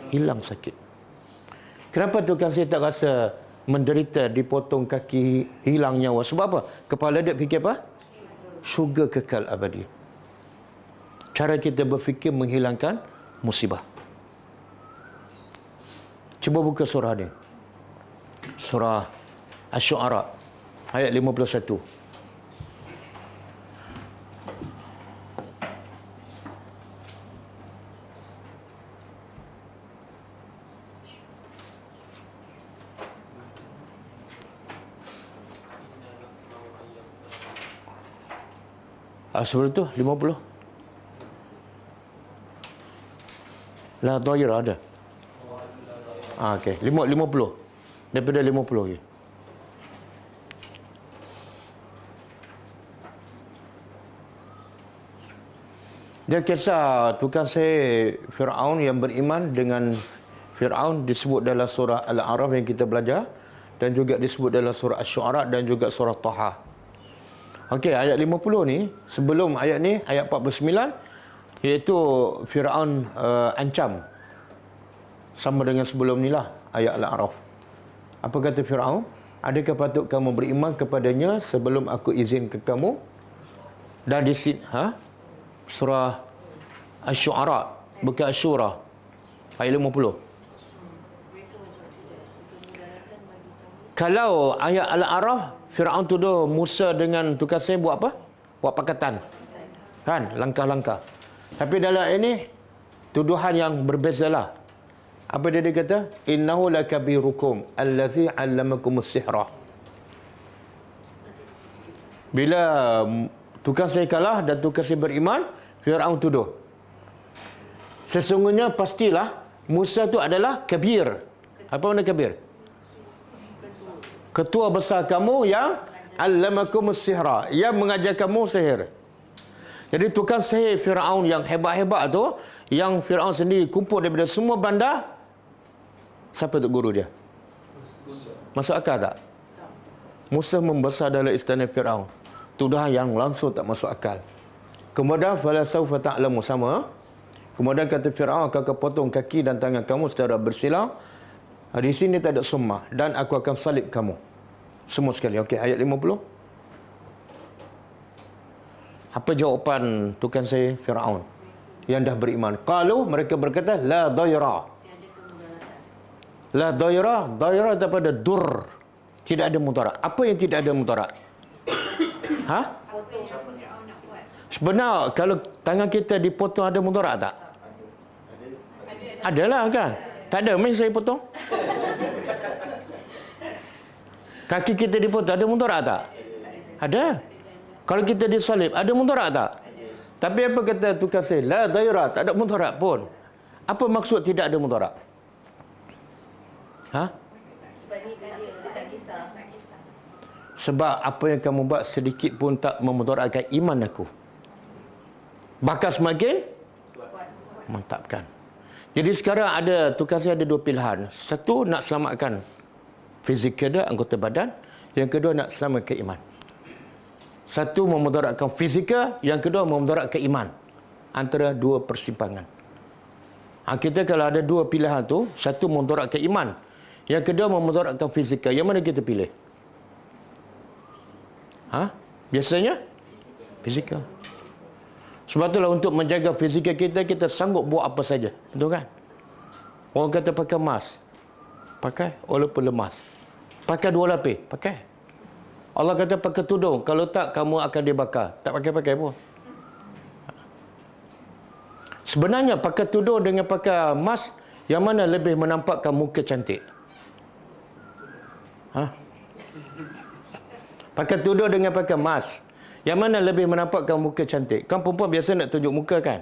Hilang sakit. Kenapa tukang saya tak rasa menderita dipotong kaki, hilang nyawa? Sebab apa? Kepala dia fikir apa? Syurga kekal abadi. Cara kita berfikir menghilangkan musibah. Cuba buka surah ni. Surah Asy-Syu'ara ayat 51. Sebelum tu 50. La dhaira ada. Okey, 50. Daripada 50 lagi. Dia kisah tukang sihir Firaun yang beriman dengan Firaun disebut dalam surah Al-A'raf yang kita belajar dan juga disebut dalam surah Asy-Syu'ara dan juga surah Taha. Okey, ayat 50 ni, sebelum ayat ni, ayat 49, iaitu Firaun ancam. Sama dengan sebelum ni lah, ayat Al-A'raf. Apa kata Firaun? Adakah patut kamu beriman kepadanya sebelum aku izin ke kamu? Dan di sini, surah Asy-Syu'ara, bukan Asy-Syura, ayat 50. Kalau ayat Al-A'raf, Firaun tuduh Musa dengan tukang sihir buat apa? Buat pakatan. Kan? Langkah-langkah. Tapi dalam ini, tuduhan yang berbezalah. Apa dia kata? Innahu lakabirukum allazi 'allamakumus sihra. Bila tukang sihir kalah dan tukang sihir beriman, Firaun tuduh. Sesungguhnya pastilah Musa itu adalah kabir. Apa makna kabir? Ketua besar kamu yang 'allamakumus sihra, yang mengajar kamu sihir. Jadi tukang sihir Firaun yang hebat-hebat tu, yang Firaun sendiri kumpul daripada semua bandar, siapa tu guru dia? Masuk akal tak? Musa membesar dalam istana Firaun. Tuduhan yang langsung tak masuk akal. Kemudian fala saufa ta'lamu sama. Kemudian kata Firaun, aku akan potong kaki dan tangan kamu secara bersilang. Di sini tak ada summah dan aku akan salib kamu. Semua sekali. Okey, ayat 50. Apa jawapan tukang sihir Firaun yang dah beriman? Qalu, mereka berkata, la dhaira. La dhaira, dhaira daripada dur. Tidak ada mudarat. Apa yang tidak ada mudarat? Sebenar kalau tangan kita dipotong ada mudarat tak? Adalah kan? Tak ada, main saya potong. Kaki kita dipotong, ada mudarat tak? Ada. Kalau kita disalib, ada mudarat tak? Tapi apa kata tukang sihir? La dhaira, tak ada mudarat pun. Apa maksud tidak ada mudarat? Sebab ni dia tak kisah. Sebab apa yang kamu buat sedikit pun tak memudaratkan iman aku. Bahkan semakin mantapkan. Jadi sekarang ada tukang sihir ada dua pilihan. Satu, nak selamatkan fizikal dia, anggota badan. Yang kedua, nak selamatkan iman. Satu, memudaratkan fizikal. Yang kedua, memudaratkan iman. Antara dua persimpangan. Kita kalau ada dua pilihan tu, satu memudaratkan iman, yang kedua memudaratkan fizikal. Yang mana kita pilih? Biasanya fizikal. Sebab itulah untuk menjaga fizikal kita, kita sanggup buat apa saja. Betul kan? Orang kata pakai mask. Pakai walaupun lemas. Pakai 2 lapis. Pakai. Allah kata pakai tudung. Kalau tak, kamu akan dibakar. Tak pakai-pakai pun. Sebenarnya pakai tudung dengan pakai mask, yang mana lebih menampakkan muka cantik? Pakai tudung dengan pakai mask, yang mana lebih menampakkan muka cantik? Kan perempuan biasa nak tunjuk muka kan?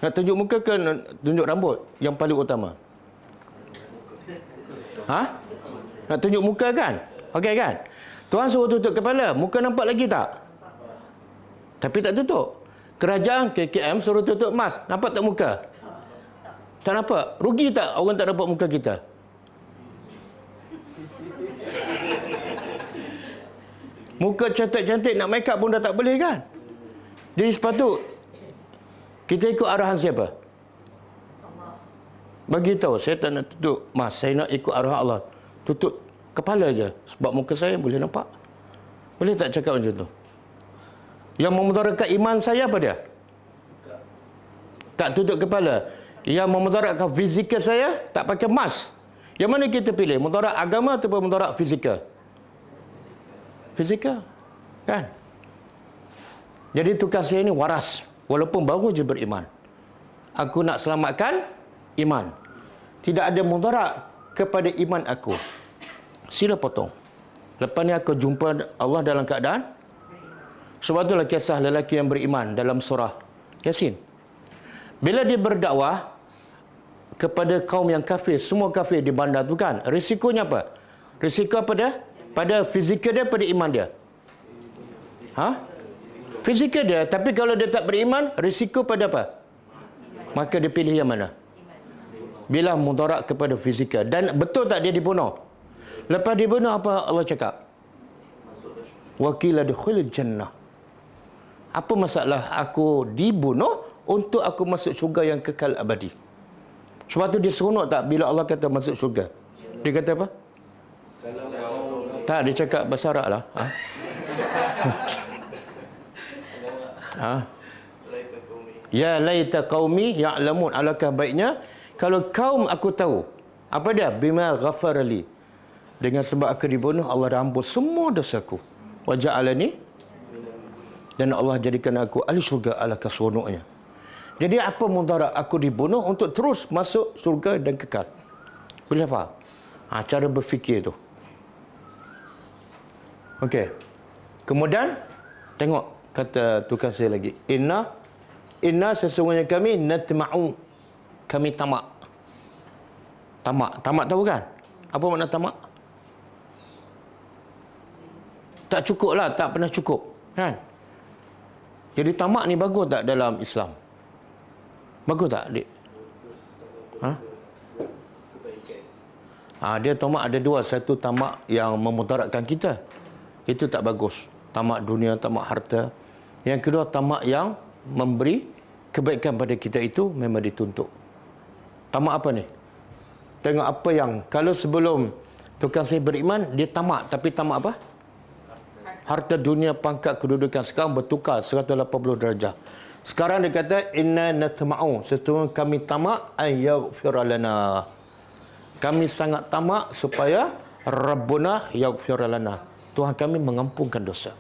Nak tunjuk muka ke nak tunjuk rambut? Yang paling utama. Nak tunjuk muka kan? Okey kan? Tuan suruh tutup kepala. Muka nampak lagi tak? Tapi tak tutup. Kerajaan KKM suruh tutup mask. Nampak tak muka? Tak nampak. Rugi tak orang tak nampak muka kita? Muka cantik-cantik nak make up pun dah tak boleh kan? Jadi sepatut kita ikut arahan siapa? Bagi tahu, saya tak nak tutup mask, saya nak ikut arahan Allah. Tutup kepala je, sebab muka saya boleh nampak. Boleh tak cakap macam tu? Yang memudaratkan iman saya apa dia? Tak tutup kepala. Yang memudaratkan fizikal saya, tak pakai mask. Yang mana kita pilih? Mudarat agama atau mudarat fizikal? Fizikal. Kan? Jadi tukar saya ni waras. Walaupun baru je beriman. Aku nak selamatkan iman. Tidak ada mudarat kepada iman aku. Sila potong. Lepas ni aku jumpa Allah dalam keadaan. Sebab itulah kisah lelaki yang beriman dalam surah Yasin. Bila dia berdakwah kepada kaum yang kafir, semua kafir di bandar tu kan, risikonya apa? Risiko apa dia? Pada fizikal dia, pada iman dia. Fizikal dia. Tapi kalau dia tak beriman, risiko pada apa? Maka dia pilih yang mana? Bila mudarat kepada fizikal. Dan betul tak dia dibunuh? Lepas dibunuh, apa Allah cakap? Wakila dukhul jannah. Apa masalah aku dibunuh untuk aku masuk syurga yang kekal abadi? Sebab tu dia seronok tak bila Allah kata masuk syurga? Dia kata apa? Tak, dia cakap bahasa Arab lah. Ya laita qaumi ya'lamun. Alangkah baiknya kalau kaum aku tahu. Apa dia? Bima ghafarali. Dengan sebab aku dibunuh, Allah dah ampun semua dosaku. Wa ja'alani, dan Allah jadikan aku ahli syurga. Alangkah seronoknya. Jadi apa mudarat aku dibunuh untuk terus masuk syurga dan kekal? Boleh faham? Cara berfikir tu. Okey. Kemudian tengok kata tukar saya lagi. Inna sesungguhnya kami natma'u. Kami tamak. Tamak tahu kan? Apa makna tamak? Tak cukup lah, tak pernah cukup. Kan? Jadi tamak ni bagus tak dalam Islam? Bagus tak, adik? Dia tamak ada dua. Satu tamak yang memudaratkan kita. Itu tak bagus. Tamak dunia, tamak harta. Yang kedua, tamak yang memberi kebaikan pada kita, itu memang dituntut. Tamak apa ni? Tengok apa yang, kalau sebelum tukang saya beriman, dia tamak. Tapi tamak apa? Harta dunia, pangkat, kedudukan. Sekarang bertukar 180 darjah. Sekarang dia kata, inna natma'u. Sesungguhnya kami tamak ayyaghfira lana. Kami sangat tamak supaya Rabbuna yaghfira lana. Tuhan kami mengampunkan dosa.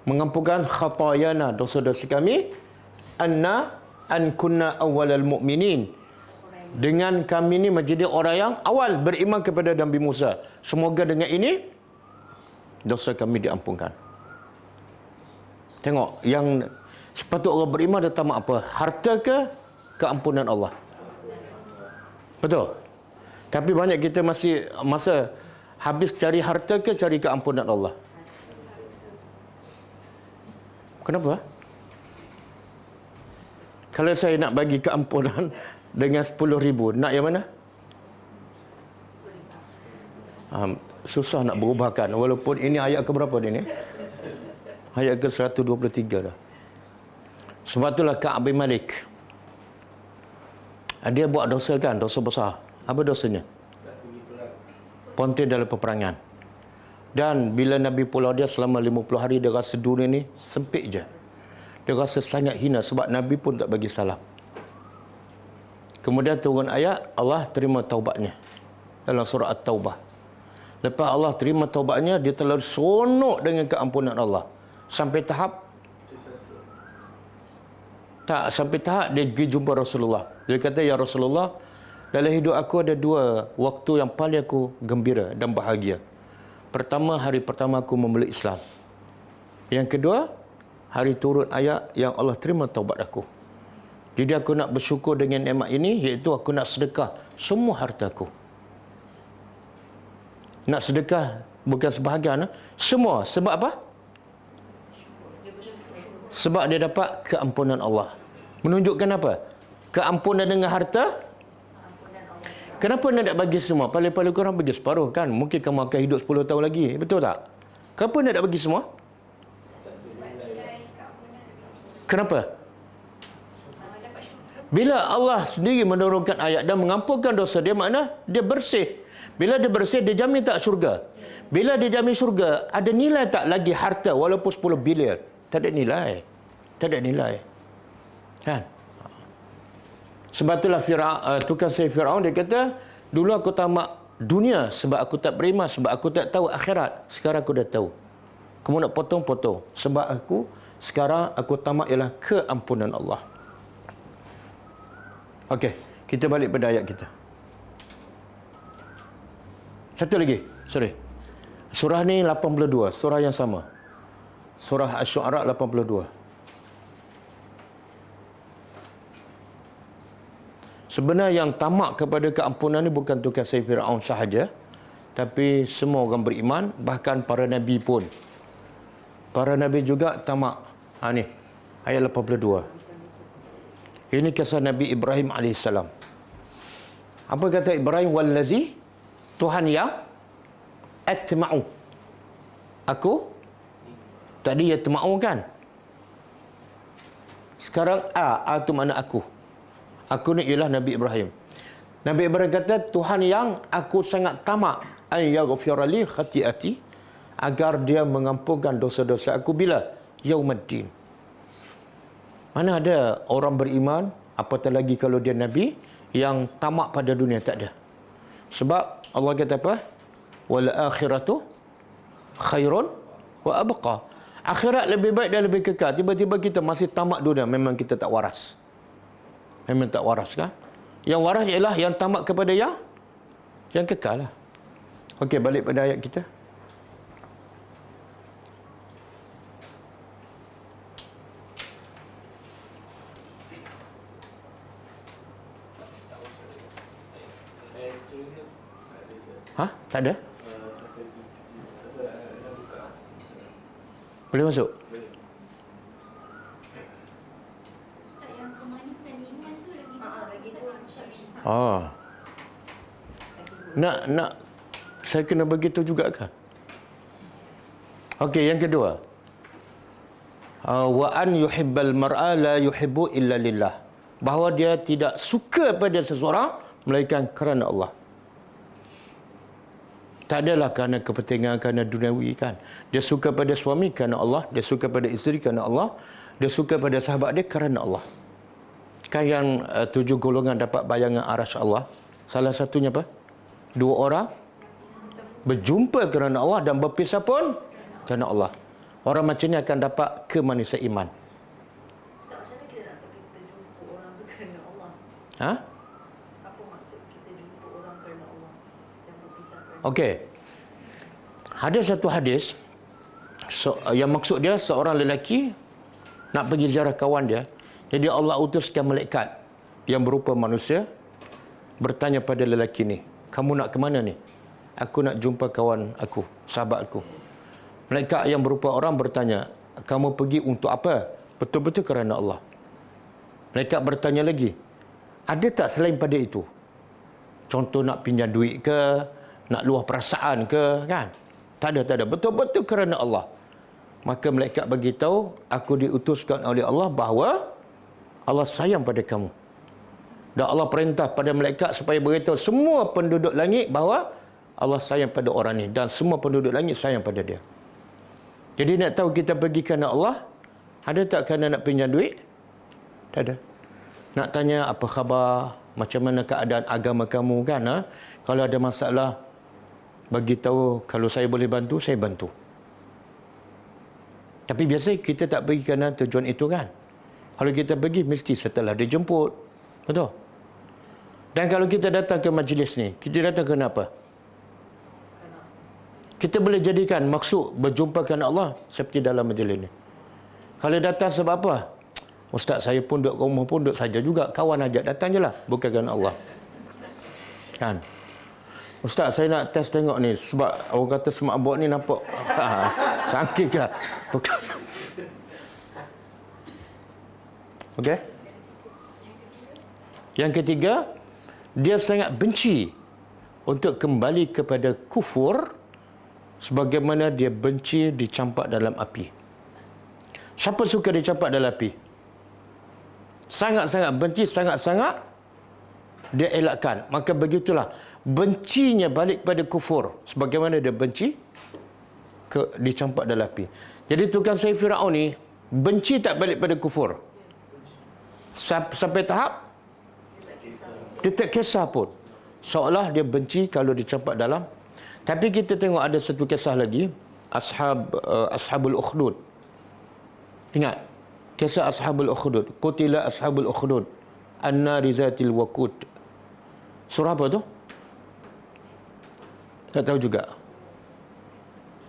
Mengampunkan khatayana, dosa-dosa kami. Anna an kunna awwalal mu'minin. Dengan kami ni menjadi orang yang awal beriman kepada Nabi Musa. Semoga dengan ini dosa kami diampunkan. Tengok, yang sepatut orang beriman dia tamak apa? Harta ke keampunan Allah? Betul? Tapi banyak kita masih masa habis cari harta ke cari keampunan Allah? Kenapa? Kalau saya nak bagi keampunan dengan 10,000, nak yang mana? Susah nak berubahkan. Walaupun ini ayat ke berapa dia ni? Ayat ke 123 dah. Sebab itulah Ka'ab bin Malik. Dia buat dosa kan, dosa besar. Apa dosanya? Ponti dalam peperangan. Dan bila Nabi pulau dia selama 50 hari, dia rasa dunia ni sempit je. Dia rasa sangat hina sebab Nabi pun tak bagi salam. Kemudian turun ayat, Allah terima taubatnya dalam surah At-Taubah. Lepas Allah terima taubatnya, dia terlalu seronok dengan keampunan Allah. Sampai tahap dia pergi jumpa Rasulullah. Dia kata, ya Rasulullah, dalam hidup aku ada 2 waktu yang paling aku gembira dan bahagia. Pertama, hari pertama aku memeluk Islam. Yang kedua, hari turun ayat yang Allah terima taubat aku. Jadi aku nak bersyukur dengan nikmat ini, iaitu aku nak sedekah semua harta aku. Nak sedekah bukan sebahagian, semua. Sebab apa? Sebab dia dapat keampunan Allah. Menunjukkan apa? Keampunan dengan harta. Kenapa nak bagi semua? Paling-paling korang bagi separuh kan? Mungkin kamu akan hidup 10 tahun lagi. Betul tak? Kenapa nak bagi semua? Kenapa? Bila Allah sendiri menurunkan ayat dan mengampunkan dosa dia, makna dia bersih. Bila dia bersih, dia jamin tak syurga. Bila dia jamin syurga, ada nilai tak lagi harta walaupun 10 bilion? Tak ada nilai. Tak ada nilai. Kan? Sebab itulah tukang sihir Firaun dia kata, dulu aku tamak dunia sebab aku tak beriman, sebab aku tak tahu akhirat. Sekarang aku dah tahu. Kamu nak potong-potong. Sebab sekarang aku tamak ialah keampunan Allah. Okey, kita balik pada ayat kita. Satu lagi, sorry. Surah ni 82, surah yang sama. Surah Asy-Syu'ara 82. Sebenarnya yang tamak kepada keampunan ni bukan tukang sihir Firaun sahaja, tapi semua orang beriman, bahkan para nabi pun. Para nabi juga tamak. Ni, ayat 82. Ini kisah Nabi Ibrahim AS. Apa kata Ibrahim? Wallazi, Tuhan yang atma'u. Aku? Tadi yatma'u kan? Sekarang A tu mana aku? Aku ni ialah Nabi Ibrahim. Nabi Ibrahim kata, Tuhan yang aku sangat tamak an yaghfira li khati'ati, agar dia mengampunkan dosa-dosa aku bila yaumaddin. Mana ada orang beriman, apatah lagi kalau dia Nabi, yang tamak pada dunia? Tak ada. Sebab Allah kata apa? Wal akhiratu khairun wa abqa. Akhirat lebih baik dan lebih kekal. Tiba-tiba kita masih tamak dunia, memang kita tak waras. Memang tak waras kan? Yang waras ialah yang tamak kepada yang kekal lah. Okey, balik pada ayat kita. Tak ada? Boleh masuk? Ustaz, yang kemanisan iman tu lagi turun syari. Nak saya kena begitu juga ke? Okey, yang kedua. Wa an yuhibbal mar'a la yuhibbu illa lillah. Bahawa dia tidak suka pada seseorang melainkan kerana Allah. Tak adalah kerana kepentingan, kerana duniawi kan. Dia suka pada suami kerana Allah, dia suka pada isteri kerana Allah, dia suka pada sahabat dia kerana Allah. Kan yang 7 golongan dapat bayangan arasy Allah. Salah satunya apa? 2 orang berjumpa kerana Allah dan berpisah pun kerana Allah. Orang macam ni akan dapat kemanisan iman. Ustaz, macam mana kita nak tahu kita jumpa orang tu kerana Allah? Apa maksud kita jumpa orang kerana Allah dan berpisah kerana Okey. Ada satu hadis yang maksud dia seorang lelaki nak pergi ziarah kawan dia. Jadi Allah utuskan malaikat yang berupa manusia bertanya pada lelaki ni, "Kamu nak ke mana ni?" "Aku nak jumpa kawan aku, sahabat aku." Malaikat yang berupa orang bertanya, "Kamu pergi untuk apa?" "Betul-betul kerana Allah." Malaikat bertanya lagi, "Ada tak selain pada itu? Contoh nak pinjam duit ke, nak luah perasaan ke?" Kan? Tak ada, tak ada. Betul-betul kerana Allah. Maka malaikat bagi tahu, "Aku diutuskan oleh Allah bahawa Allah sayang pada kamu. Dan Allah perintah pada malaikat supaya beritahu semua penduduk langit bahawa Allah sayang pada orang ni. Dan semua penduduk langit sayang pada dia. Jadi nak tahu kita pergi kerana Allah, ada tak kerana nak pinjam duit? Tak ada. Nak tanya apa khabar, macam mana keadaan agama kamu kan? Ha? Kalau ada masalah, bagi tahu kalau saya boleh bantu, saya bantu. Tapi biasa kita tak pergi kerana tujuan itu kan. Kalau kita pergi, mesti setelah dia jemput. Betul? Dan kalau kita datang ke majlis ni, kita datang kenapa? Kita boleh jadikan maksud berjumpa dengan Allah seperti dalam majlis ni. Kalau datang sebab apa? Ustaz, saya pun duduk rumah pun duduk saja juga. Kawan ajak datang je lah. Bukan kerana Allah. Kan? Ustaz, saya nak test tengok ni. Sebab orang kata semakbuk ni nampak sangkik lah. Bukan. Okey? Yang ketiga, dia sangat benci untuk kembali kepada kufur sebagaimana dia benci dicampak dalam api. Siapa suka dicampak dalam api? Sangat-sangat benci, sangat-sangat dia elakkan. Maka begitulah bencinya balik pada kufur sebagaimana dia benci dicampak dalam api. Jadi tukang sihir Firaun ni benci tak balik pada kufur. Sampai tahap dia tak kisah pun. Seolah dia benci kalau dicampak dalam. Tapi kita tengok ada satu kisah lagi, Ashabul Ukhdud. Ingat kisah Ashabul Ukhdud. Qutila Ashabul Ukhdud an-nari zatil waqud. Surah apa tu? Tak tahu juga.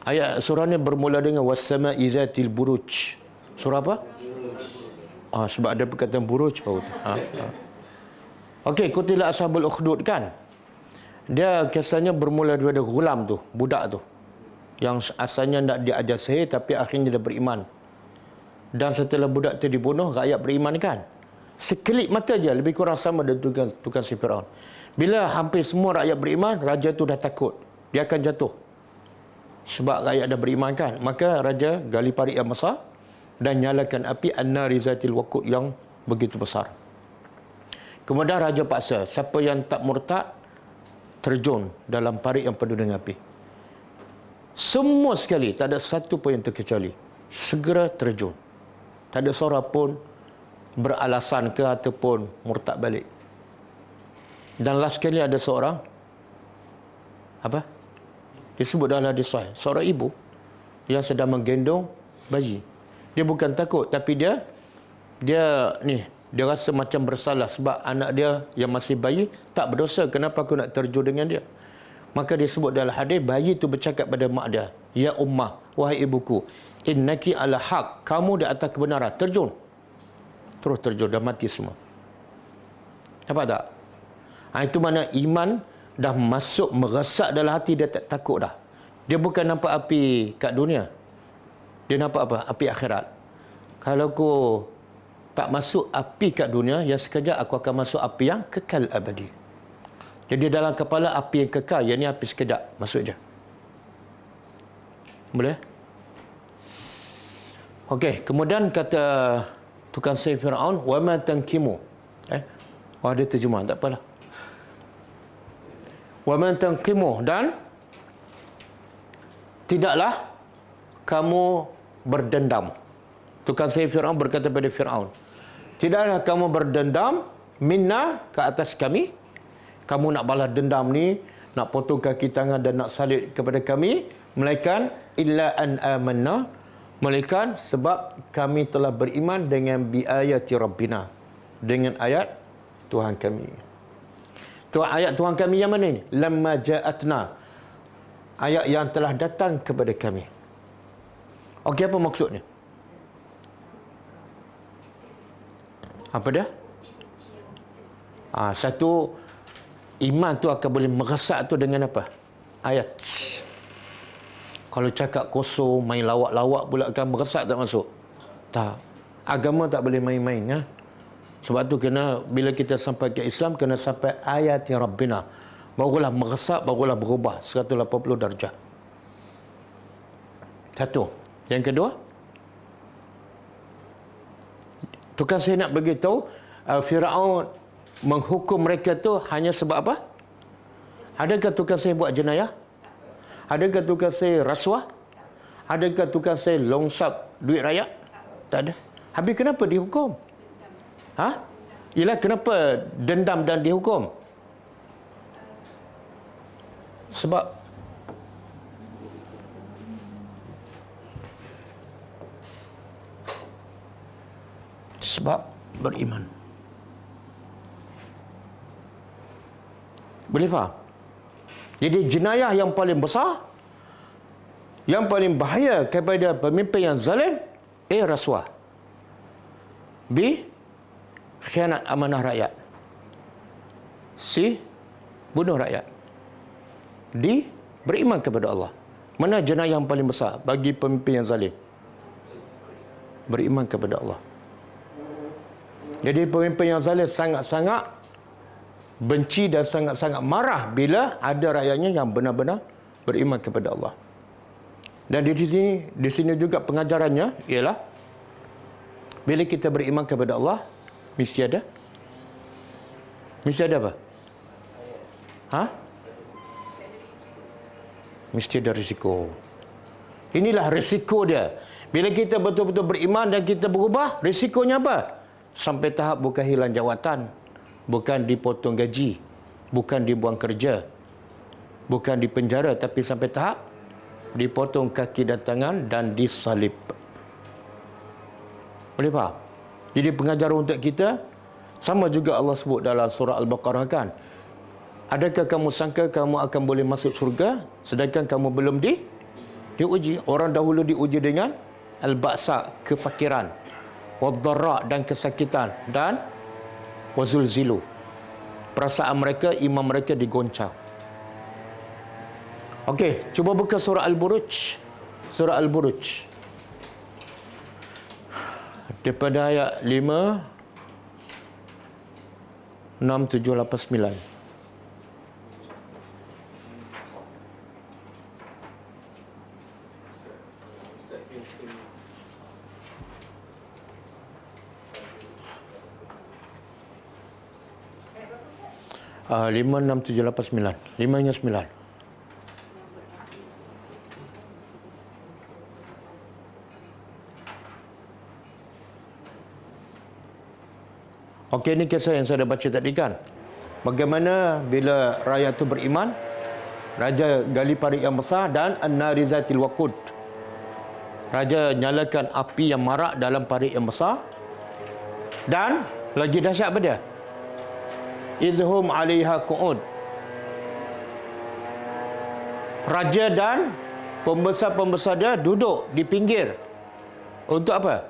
Ayat surah ni bermula dengan was-sama'i zatil buruj. Surah apa? Sebab ada perkataan buruj baru tu. Okey, Qutila Ashabul Ukhdud kan. Dia kisahnya bermula daripada gulam tu, budak tu. Yang asalnya tak diajar sihir tapi akhirnya dia beriman. Dan setelah budak tu dibunuh, rakyat beriman kan. Sekelip mata je, lebih kurang sama dengan tukang sihir Firaun. Bila hampir semua rakyat beriman, raja tu dah takut. Dia akan jatuh. Sebab rakyat dah beriman kan. Maka raja gali parit yang besar dan nyalakan api an-nari zatil waqud yang begitu besar. Kemudian raja paksa, siapa yang tak murtad, terjun dalam parit yang penuh dengan api. Semua sekali, tak ada satu pun yang terkecuali. Segera terjun. Tak ada seorang pun beralasan ke ataupun murtad balik. Dan last sekali ada seorang, apa? Disebut dalam hadis sahih, seorang ibu yang sedang menggendong bayi. Dia bukan takut, tapi dia rasa macam bersalah sebab anak dia yang masih bayi tak berdosa. Kenapa aku nak terjun dengan dia? Maka disebut dalam hadis, bayi itu bercakap pada mak dia, ya ummah, wahai ibuku, innaki ala haq, kamu di atas kebenaran, terjun. Terus terjun, dah mati semua. Nampak tak? Itu mana iman dah masuk meresap dalam hati, dia tak takut dah. Dia bukan nampak api kat dunia, dia nampak apa? Api akhirat. Kalau aku tak masuk api kat dunia, yang sekejap aku akan masuk api yang kekal abadi. Jadi dalam kepala api yang kekal, yang ni api sekejap, masuk je. Boleh? Okey, kemudian kata tukang sihir Firaun, wa ma tankimu. Ada terjemah, tak apalah. Wa ma tankimu, dan tidaklah kamu berdendam. Tukang sihir Firaun berkata pada Firaun, tidaklah kamu berdendam minna, ke atas kami. Kamu nak balas dendam ni, nak potong kaki tangan dan nak salib kepada kami, melainkan illa an amanna, melainkan sebab kami telah beriman dengan bi ayati rabbina, dengan ayat Tuhan kami. Ayat Tuhan kami yang mana ni? Lamma ja'atna, ayat yang telah datang kepada kami. Okey, apa maksudnya? Apa dia? Satu, iman tu akan boleh meresap tu dengan apa? Ayat. Kalau cakap kosong, main lawak-lawak pula akan meresap tak masuk? Tak. Agama tak boleh main-main. Ya? Sebab tu kena, bila kita sampai ke Islam, kena sampai ayat yang Rabbina. Barulah meresap, barulah berubah 180 darjah. Satu. Yang kedua, tukang saya nak beritahu, Firaun menghukum mereka tu hanya sebab apa? Adakah tukang sihir buat jenayah? Adakah tukang sihir rasuah? Adakah tukang sihir longsap duit rakyat? Tak ada. Habis kenapa dihukum? Ha? Ialah kenapa dendam dan dihukum? Sebab beriman. Boleh faham? Jadi jenayah yang paling besar, yang paling bahaya kepada pemimpin yang zalim, rasuah. B, khianat amanah rakyat. C, bunuh rakyat. D, beriman kepada Allah. Mana jenayah yang paling besar bagi pemimpin yang zalim? Beriman kepada Allah. Jadi pemimpin yang zalim sangat-sangat benci dan sangat-sangat marah bila ada rakyatnya yang benar-benar beriman kepada Allah. Dan di sini juga pengajarannya ialah bila kita beriman kepada Allah mesti ada apa? Ha? Mesti ada risiko. Inilah risiko dia. Bila kita betul-betul beriman dan kita berubah, risikonya apa? Sampai tahap bukan hilang jawatan, bukan dipotong gaji, bukan dibuang kerja, bukan dipenjara, tapi sampai tahap dipotong kaki dan tangan dan disalib. Boleh faham? Jadi pengajaran untuk kita, sama juga Allah sebut dalam surah Al-Baqarah kan. Adakah kamu sangka kamu akan boleh masuk surga sedangkan kamu belum diuji? Orang dahulu diuji dengan al-ba'sa, kefakiran, wad-dharra, dan kesakitan, dan wazulzilu. Perasaan mereka, iman mereka digoncang. Okey, cuba buka surah Al-Buruj. Surah Al-Buruj. Daripada ayat 5, 6, 7, 8, 9. Lima, 6, 7, 8, 9. 5 hingga 9. Okey, ini kisah yang saya dah baca tadi kan. Bagaimana bila rakyat itu beriman, raja gali parit yang besar dan an-narizatil waqud. Raja nyalakan api yang marak dalam parit yang besar. Dan lagi dahsyat apa dia? Izhum 'alaiha qu'ud. Raja dan pembesar-pembesar dia duduk di pinggir. Untuk apa?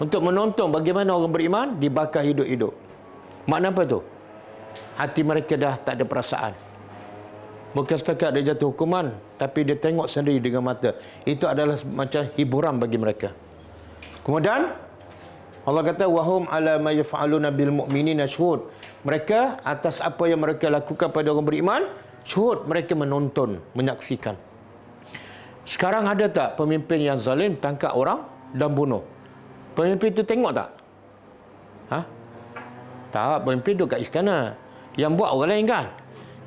Untuk menonton bagaimana orang beriman dibakar hidup-hidup. Makna apa tu? Hati mereka dah tak ada perasaan. Bukan setakat dia jatuh hukuman, tapi dia tengok sendiri dengan mata. Itu adalah macam hiburan bagi mereka. Kemudian Allah kata wahum ala ma yaf'aluna bil mu'minina syuhud. Mereka atas apa yang mereka lakukan pada orang beriman, syuhud, mereka menonton, menyaksikan. Sekarang ada tak pemimpin yang zalim tangkap orang dan bunuh? Pemimpin itu tengok tak? Tak, pemimpin duduk kat istana. Yang buat orang lain kan?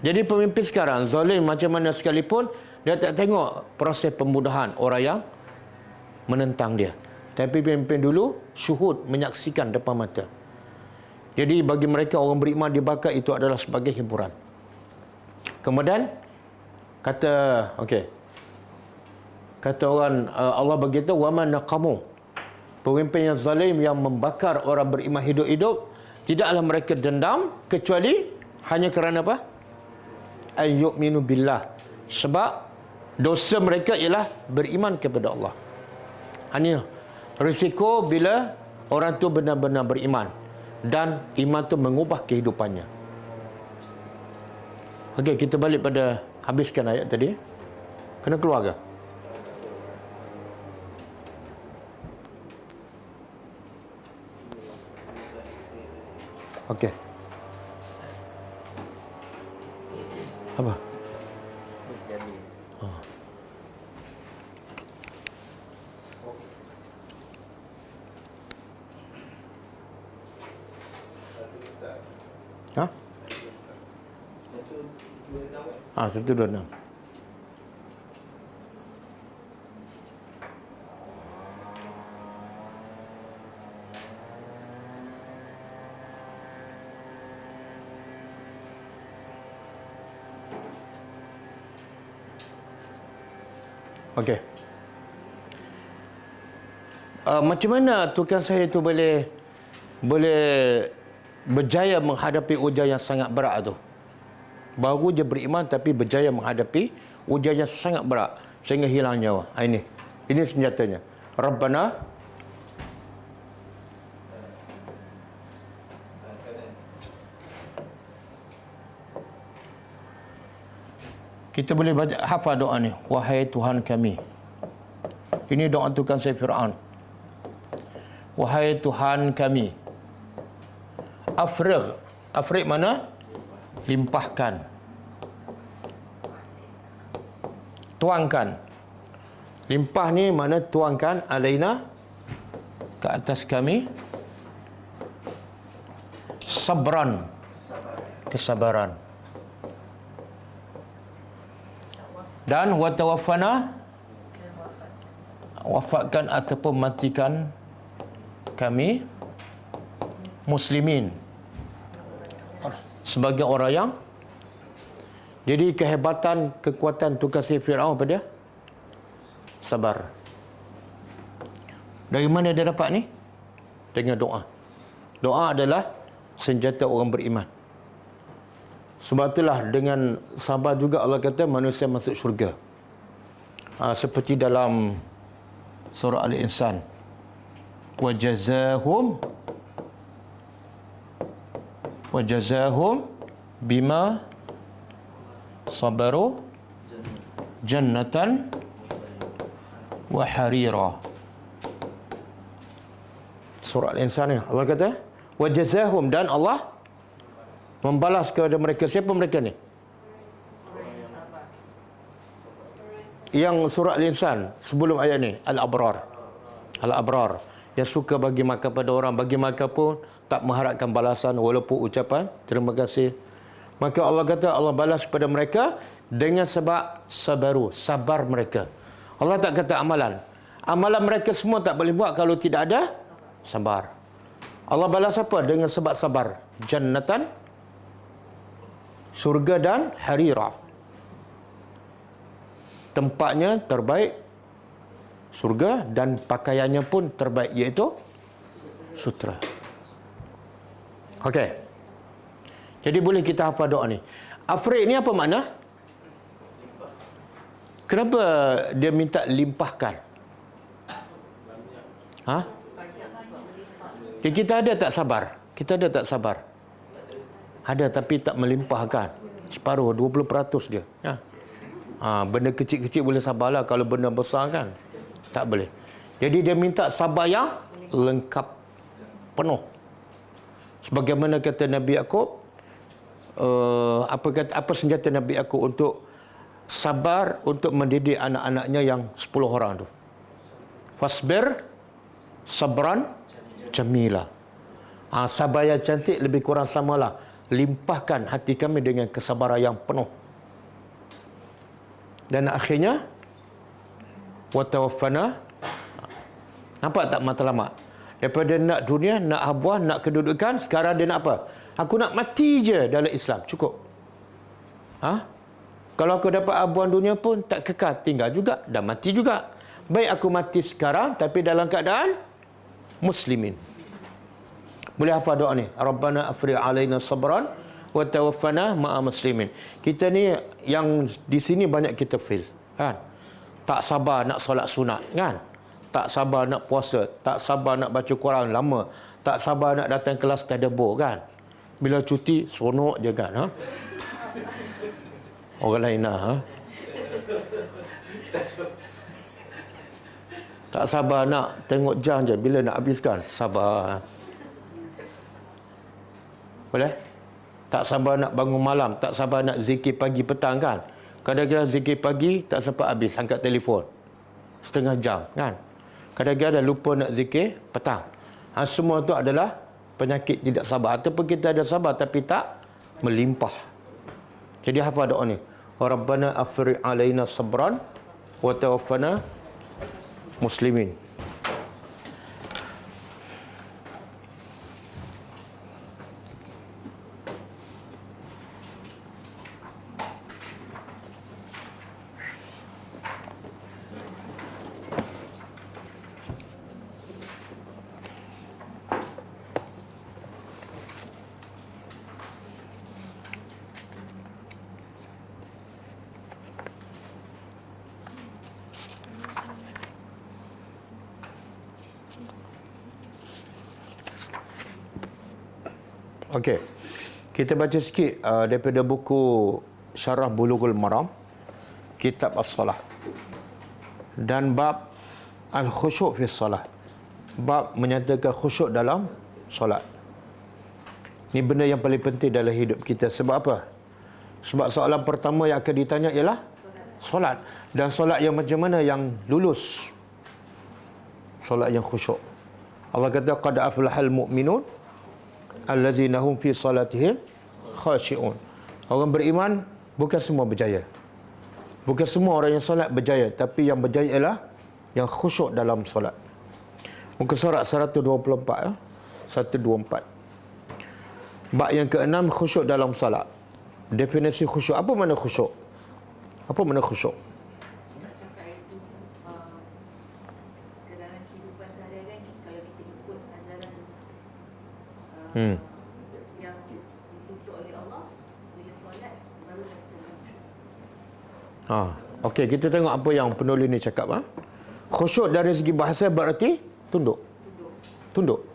Jadi pemimpin sekarang zalim macam mana sekalipun, dia tak tengok proses pembunuhan orang yang menentang dia. Tapi pemimpin dulu syuhud, menyaksikan depan mata. Jadi bagi mereka orang beriman dibakar itu adalah sebagai hiburan. Kemudian kata orang Allah begitu, wa man naqamu. Pemimpin yang zalim yang membakar orang beriman hidup-hidup, tidaklah mereka dendam kecuali hanya kerana apa? Ayyu'minu billah. Sebab dosa mereka ialah beriman kepada Allah. Hanya risiko bila orang tu benar-benar beriman dan iman tu mengubah kehidupannya. Okey, kita balik pada habiskan ayat tadi. Kena keluar ke? Okey. Apa? Ha? 126. Okey. Macam mana tukang sihir itu boleh berjaya menghadapi ujian yang sangat berat tu? Baru je beriman tapi berjaya menghadapi ujian yang sangat berat sehingga hilang nyawa. Ini senjatanya. Rabbana kita boleh baca hafal doa ni. Wahai Tuhan kami. Ini doa tukang sihir Firaun. Wahai Tuhan kami. Afriq mana? Limpahkan. Tuangkan. Limpah ni mana tuangkan alaina ke atas kami. Sabran. Kesabaran. Dan watawaffana, wafatkan ataupun matikan kami muslimin, sebagai orang yang. Jadi kehebatan, kekuatan tukang sihir Firaun apa dia? Sabar. Dari mana dia dapat ni? Dengan doa. Doa adalah senjata orang beriman. Sebab itulah dengan sabar juga Allah kata manusia masuk syurga. Seperti dalam surah Al-Insan. Wajazahum bima sabaru jannatan wa harira. Surah Al-Insan ni Allah kata wajazahum, dan Allah membalas kepada mereka. Siapa mereka ni? Yang surah Al-Insan sebelum ayat ni, Al-Abrar. Al-Abrar yang suka bagi makan pada orang, bagi makan pun tak mengharapkan balasan walaupun ucapan terima kasih. Maka Allah kata Allah balas kepada mereka dengan sebab sabar mereka. Allah tak kata amalan. Amalan mereka semua tak boleh buat kalau tidak ada sabar. Allah balas apa? Dengan sebab sabar. Jannatan, surga, dan harira. Tempatnya terbaik surga dan pakaiannya pun terbaik, iaitu sutra. Okey. Jadi boleh kita hafal doa ni. Afriq ni apa makna? Kenapa dia minta limpahkan? Ha? Kita ada tak sabar? Kita ada tak sabar? Ada tapi tak melimpahkan. Separuh, 20% je. Ya. Benda kecil-kecil boleh sabarlah, kalau benda besar kan tak boleh. Jadi dia minta sabar yang lengkap, penuh. Sebagaimana kata Nabi Yaqub, apa senjata Nabi Yaqub untuk sabar untuk mendidik anak-anaknya yang 10 orang tu. Fasbir sabran jamila. Sabar yang cantik lebih kurang samalah. Limpahkan hati kami dengan kesabaran yang penuh. Dan akhirnya watawaffana. Nampak tak matlamat? Daripada nak dunia, nak habuah, nak kedudukan, sekarang dia nak apa? Aku nak mati je dalam Islam. Cukup. Kalau aku dapat habuan dunia pun tak kekal, tinggal juga dan mati juga. Baik aku mati sekarang tapi dalam keadaan muslimin. Boleh hafal doa ni. Rabbana afriq alaina sabran wa tawaffana ma'a muslimin. Kita ni yang di sini banyak kita fail, kan? Tak sabar nak solat sunat, kan? Tak sabar nak puasa, tak sabar nak baca Quran lama, tak sabar nak datang kelas tadabbur, kan? Bila cuti seronok je, kan? Orang lain lah, tak sabar nak tengok jam je, bila nak habiskan? Sabar. Boleh? Tak sabar nak bangun malam, tak sabar nak zikir pagi petang, kan? Kadang-kadang zikir pagi tak sempat habis, angkat telefon setengah jam, kan? Kadang-kadang lupa nak zikir petang. Semua tu adalah penyakit tidak sabar. Ataupun kita ada sabar tapi tak melimpah. Jadi hafal doa ni. Rabbana afriq alaina sabran wa tawaffana muslimin. Okey. Kita baca sikit daripada buku Syarah Bulughul Maram, Kitab As-Salah. Dan bab Al-Khusyuk fi Salah. Bab menyatakan khusyuk dalam solat. Ini benda yang paling penting dalam hidup kita. Sebab apa? Sebab soalan pertama yang akan ditanya ialah solat. Dan solat yang macam mana yang lulus? Solat yang khusyuk. Allah kata qad aflahal mu'minun allazina hum fi salatihim khashi'un. Orang beriman bukan semua berjaya. Bukan semua orang yang solat berjaya, tapi yang berjaya ialah yang khusyuk dalam solat. Muka surat 124 ya. 124. Bab yang ke-6, khusyuk dalam solat. Definisi khusyuk. Apa makna khusyuk? Apa makna khusyuk? Ustaz cakap itu ke dalam kehidupan seharian kalau kita ikut ajaran yang dituntut oleh Allah, bila solat barulah kita khusyuk. Okey, kita tengok apa yang penulis ni cakap. Khusyuk dari segi bahasa berarti tunduk. Tunduk.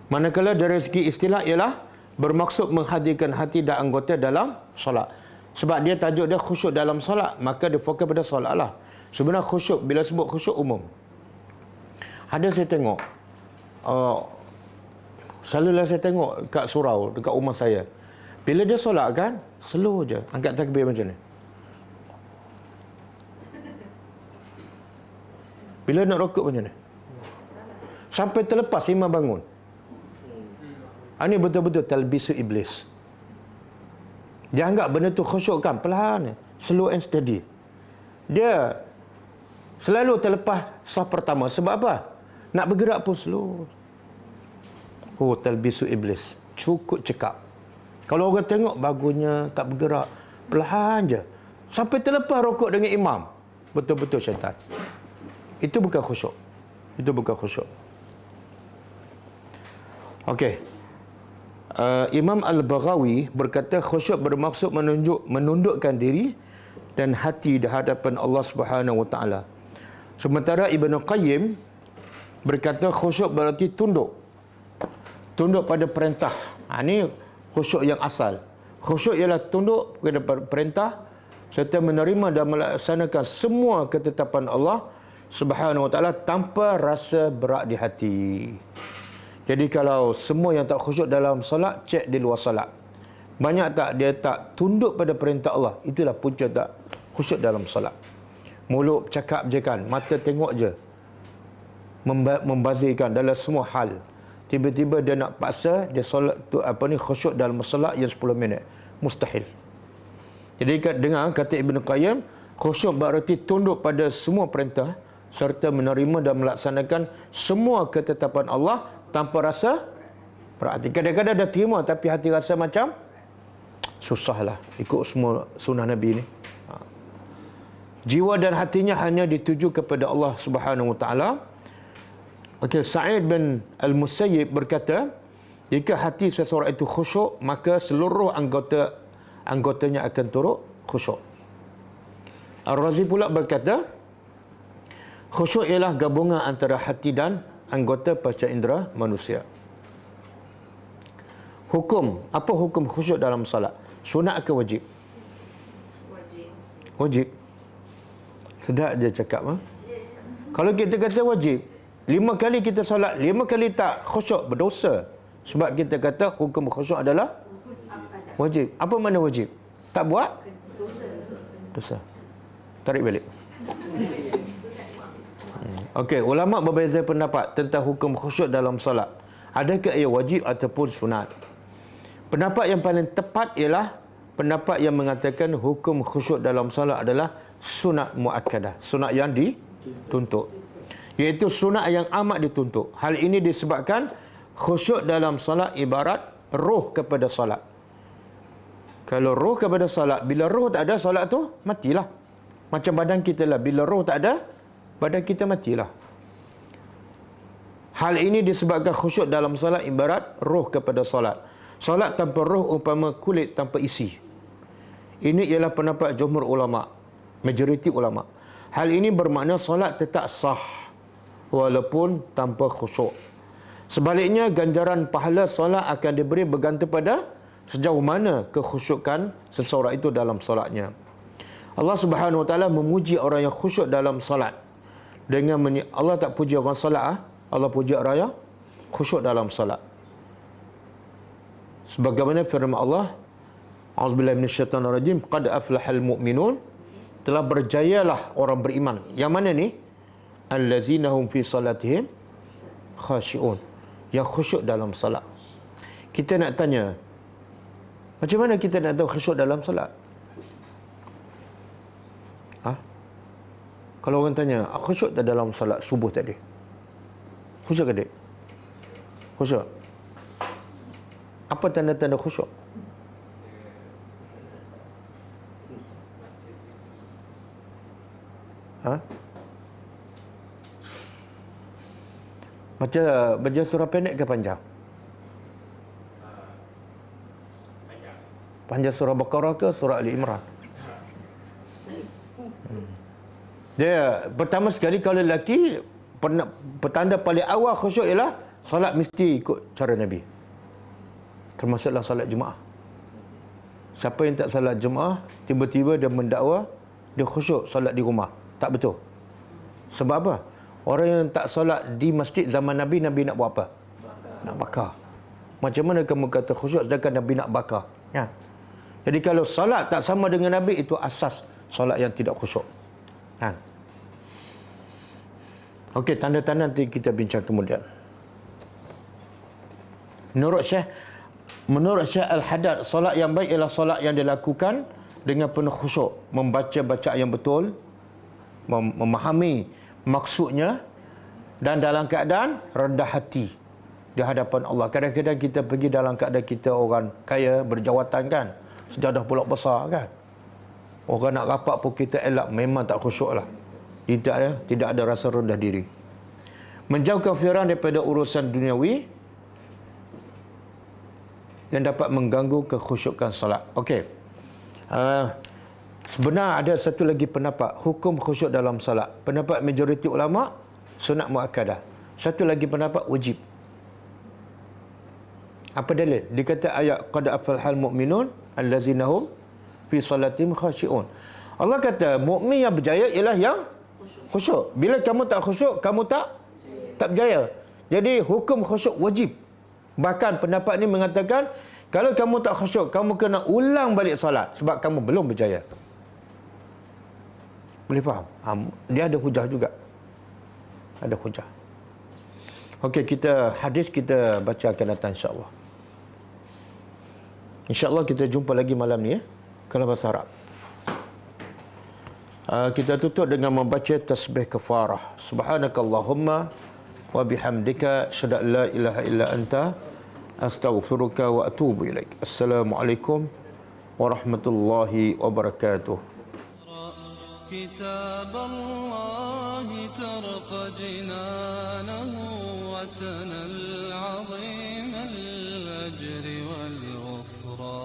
Manakala dari segi istilah ialah bermaksud menghadirkan hati dan anggota dalam solat. Sebab dia tajuk dia khusyuk dalam solat, maka dia fokus pada solat lah. Sebenarnya khusyuk, bila sebut khusyuk umum. Ada saya tengok, selalulah saya tengok kat surau, dekat rumah saya. Bila dia solat kan, slow je, angkat takbir macam ni. Bila nak rukuk macam ni. Sampai terlepas imam bangun. Ini betul-betul talbisu iblis. Dia anggap benda tu khusyuk kan, perlahan, slow and steady. Dia selalu terlepas saf pertama. Sebab apa? Nak bergerak pun slow. Oh, talbisu iblis. Cukup cekap. Kalau orang tengok bagusnya, tak bergerak, perlahan je. Sampai terlepas rukuk dengan imam. Betul-betul syaitan. Itu bukan khusyuk. Itu bukan khusyuk. Okey. Imam Al-Baghawi berkata khusyuk bermaksud menundukkan diri dan hati di hadapan Allah Subhanahu Wa Taala. Sementara Ibn Qayyim berkata khusyuk berarti tunduk. Tunduk pada perintah. Ini khusyuk yang asal. Khusyuk ialah tunduk kepada perintah serta menerima dan melaksanakan semua ketetapan Allah Subhanahu Wa Taala tanpa rasa berat di hati. Jadi kalau semua yang tak khusyuk dalam solat, cek di luar solat. Banyak tak dia tak tunduk pada perintah Allah, itulah punca tak khusyuk dalam solat. Mulut cakap je kan, mata tengok je. Membazirkan dalam semua hal. Tiba-tiba dia nak paksa dia solat tu khusyuk dalam solat yang 10 minit. Mustahil. Jadi dengar kata Ibn Qayyim, khusyuk berarti tunduk pada semua perintah serta menerima dan melaksanakan semua ketetapan Allah tanpa rasa berat. Kadang-kadang dah terima tapi hati rasa macam susahlah ikut semua sunnah Nabi ni. Jiwa dan hatinya hanya dituju kepada Allah Subhanahu Wa Taala. Okey, Sa'id bin Al-Musayyib berkata, jika hati seseorang itu khusyuk, maka seluruh anggotanya akan turut khusyuk. Ar-Razi pula berkata, khusyuk ialah gabungan antara hati dan anggota panca indera manusia. Hukum, apa hukum khusyuk dalam salat? Sunat ke wajib? Wajib. Wajib. Sedap je cakap. Kalau kita kata wajib, 5 kali kita solat, 5 kali tak khusyuk, berdosa. Sebab kita kata hukum khusyuk adalah wajib. Apa makna wajib? Tak buat? Dosa. Tarik balik. Okey, ulama berbeza pendapat tentang hukum khusyuk dalam solat. Adakah ia wajib ataupun sunat? Pendapat yang paling tepat ialah pendapat yang mengatakan hukum khusyuk dalam solat adalah sunat muakkadah, sunat yang dituntut, iaitu sunat yang amat dituntut. Hal ini disebabkan khusyuk dalam solat ibarat roh kepada solat. Kalau roh kepada solat, bila roh tak ada, solat tu matilah. Macam badan kita lah, bila roh tak ada, badan kita matilah. Hal ini disebabkan khusyuk dalam solat ibarat roh kepada solat. Solat tanpa roh umpama kulit tanpa isi. Ini ialah pendapat jumhur ulama, majoriti ulama. Hal ini bermakna solat tetap sah walaupun tanpa khusyuk. Sebaliknya, ganjaran pahala solat akan diberi bergantung pada sejauh mana kekhusyukan seseorang itu dalam solatnya. Allah Subhanahu Wa Taala memuji orang yang khusyuk dalam solat dengan Allah tak puji orang solat, Allah puji orang yang khusyuk dalam solat. Sebagaimana firman Allah, A'udzubillahi minasyaitonirrajim, qad aflahal mu'minun, telah berjayalah orang beriman. Yang mana ni? Allazina hum fi salatihim khashi'un, yang khusyuk dalam salat. Kita nak tanya, macam mana kita nak tahu khusyuk dalam salat? Kalau orang tanya, khusyuk tak dalam salat subuh tadi? Khusyuk ke, Dik? Khusyuk? Apa tanda-tanda khusyuk? Baca surah pendek ke panjang? Panjang surah Baqarah ke surah Ali Imran? Dia pertama sekali, kalau lelaki, petanda paling awal khusyuk ialah salat mesti ikut cara Nabi. Termasuklah salat Jumaat. Siapa yang tak salat Jumaat, tiba-tiba dia mendakwa dia khusyuk salat di rumah. Tak betul. Sebab apa? Orang yang tak salat di masjid zaman Nabi, Nabi nak buat apa? Nak bakar. Macam mana kamu kata khusyuk sedangkan Nabi nak bakar? Ya. Jadi kalau salat tak sama dengan Nabi, itu asas salat yang tidak khusyuk. Okey, tanda-tanda nanti kita bincang kemudian. Menurut Syekh Al-Haddad, solat yang baik ialah solat yang dilakukan dengan penuh khusyuk, membaca bacaan yang betul, memahami maksudnya, dan dalam keadaan rendah hati di hadapan Allah. Kadang-kadang kita pergi dalam keadaan kita orang kaya, berjawatan kan, sejadah pulak besar kan, orang nak rapat pun kita elak, memang tak khusyuk lah. Tidak ada rasa rendah diri. Menjauhkan fikiran daripada urusan duniawi yang dapat mengganggu kekhusyukan salat. Okey. Sebenarnya ada satu lagi pendapat, hukum khusyuk dalam salat. Pendapat majoriti ulama, sunat muakkadah. Satu lagi pendapat, wajib. Apa dalil? Dikata ayat, qad aflahal mu'minun allazina hum fi salatihim khashi'un. Allah kata, mukmin yang berjaya ialah yang khusyuk. Bila kamu tak khusyuk, kamu tak berjaya. Jadi hukum khusyuk wajib. Bahkan pendapat ni mengatakan, kalau kamu tak khusyuk, kamu kena ulang balik salat sebab kamu belum berjaya. Boleh faham? Dia ada hujah juga. Ada hujah. Okey, hadis kita baca akan datang insya-Allah. Insya-Allah kita jumpa lagi malam ni kalau bahasa Arab. Kita tutup dengan membaca tasbih kafarah. Subhanakallahumma wa bihamdika asyhadu an la ilaha illa anta astaghfiruka wa atubu ilaik. Assalamualaikum warahmatullahi wabarakatuh. كتاب الله ترقى جنانه وتنال عظيم الأجر والغفران.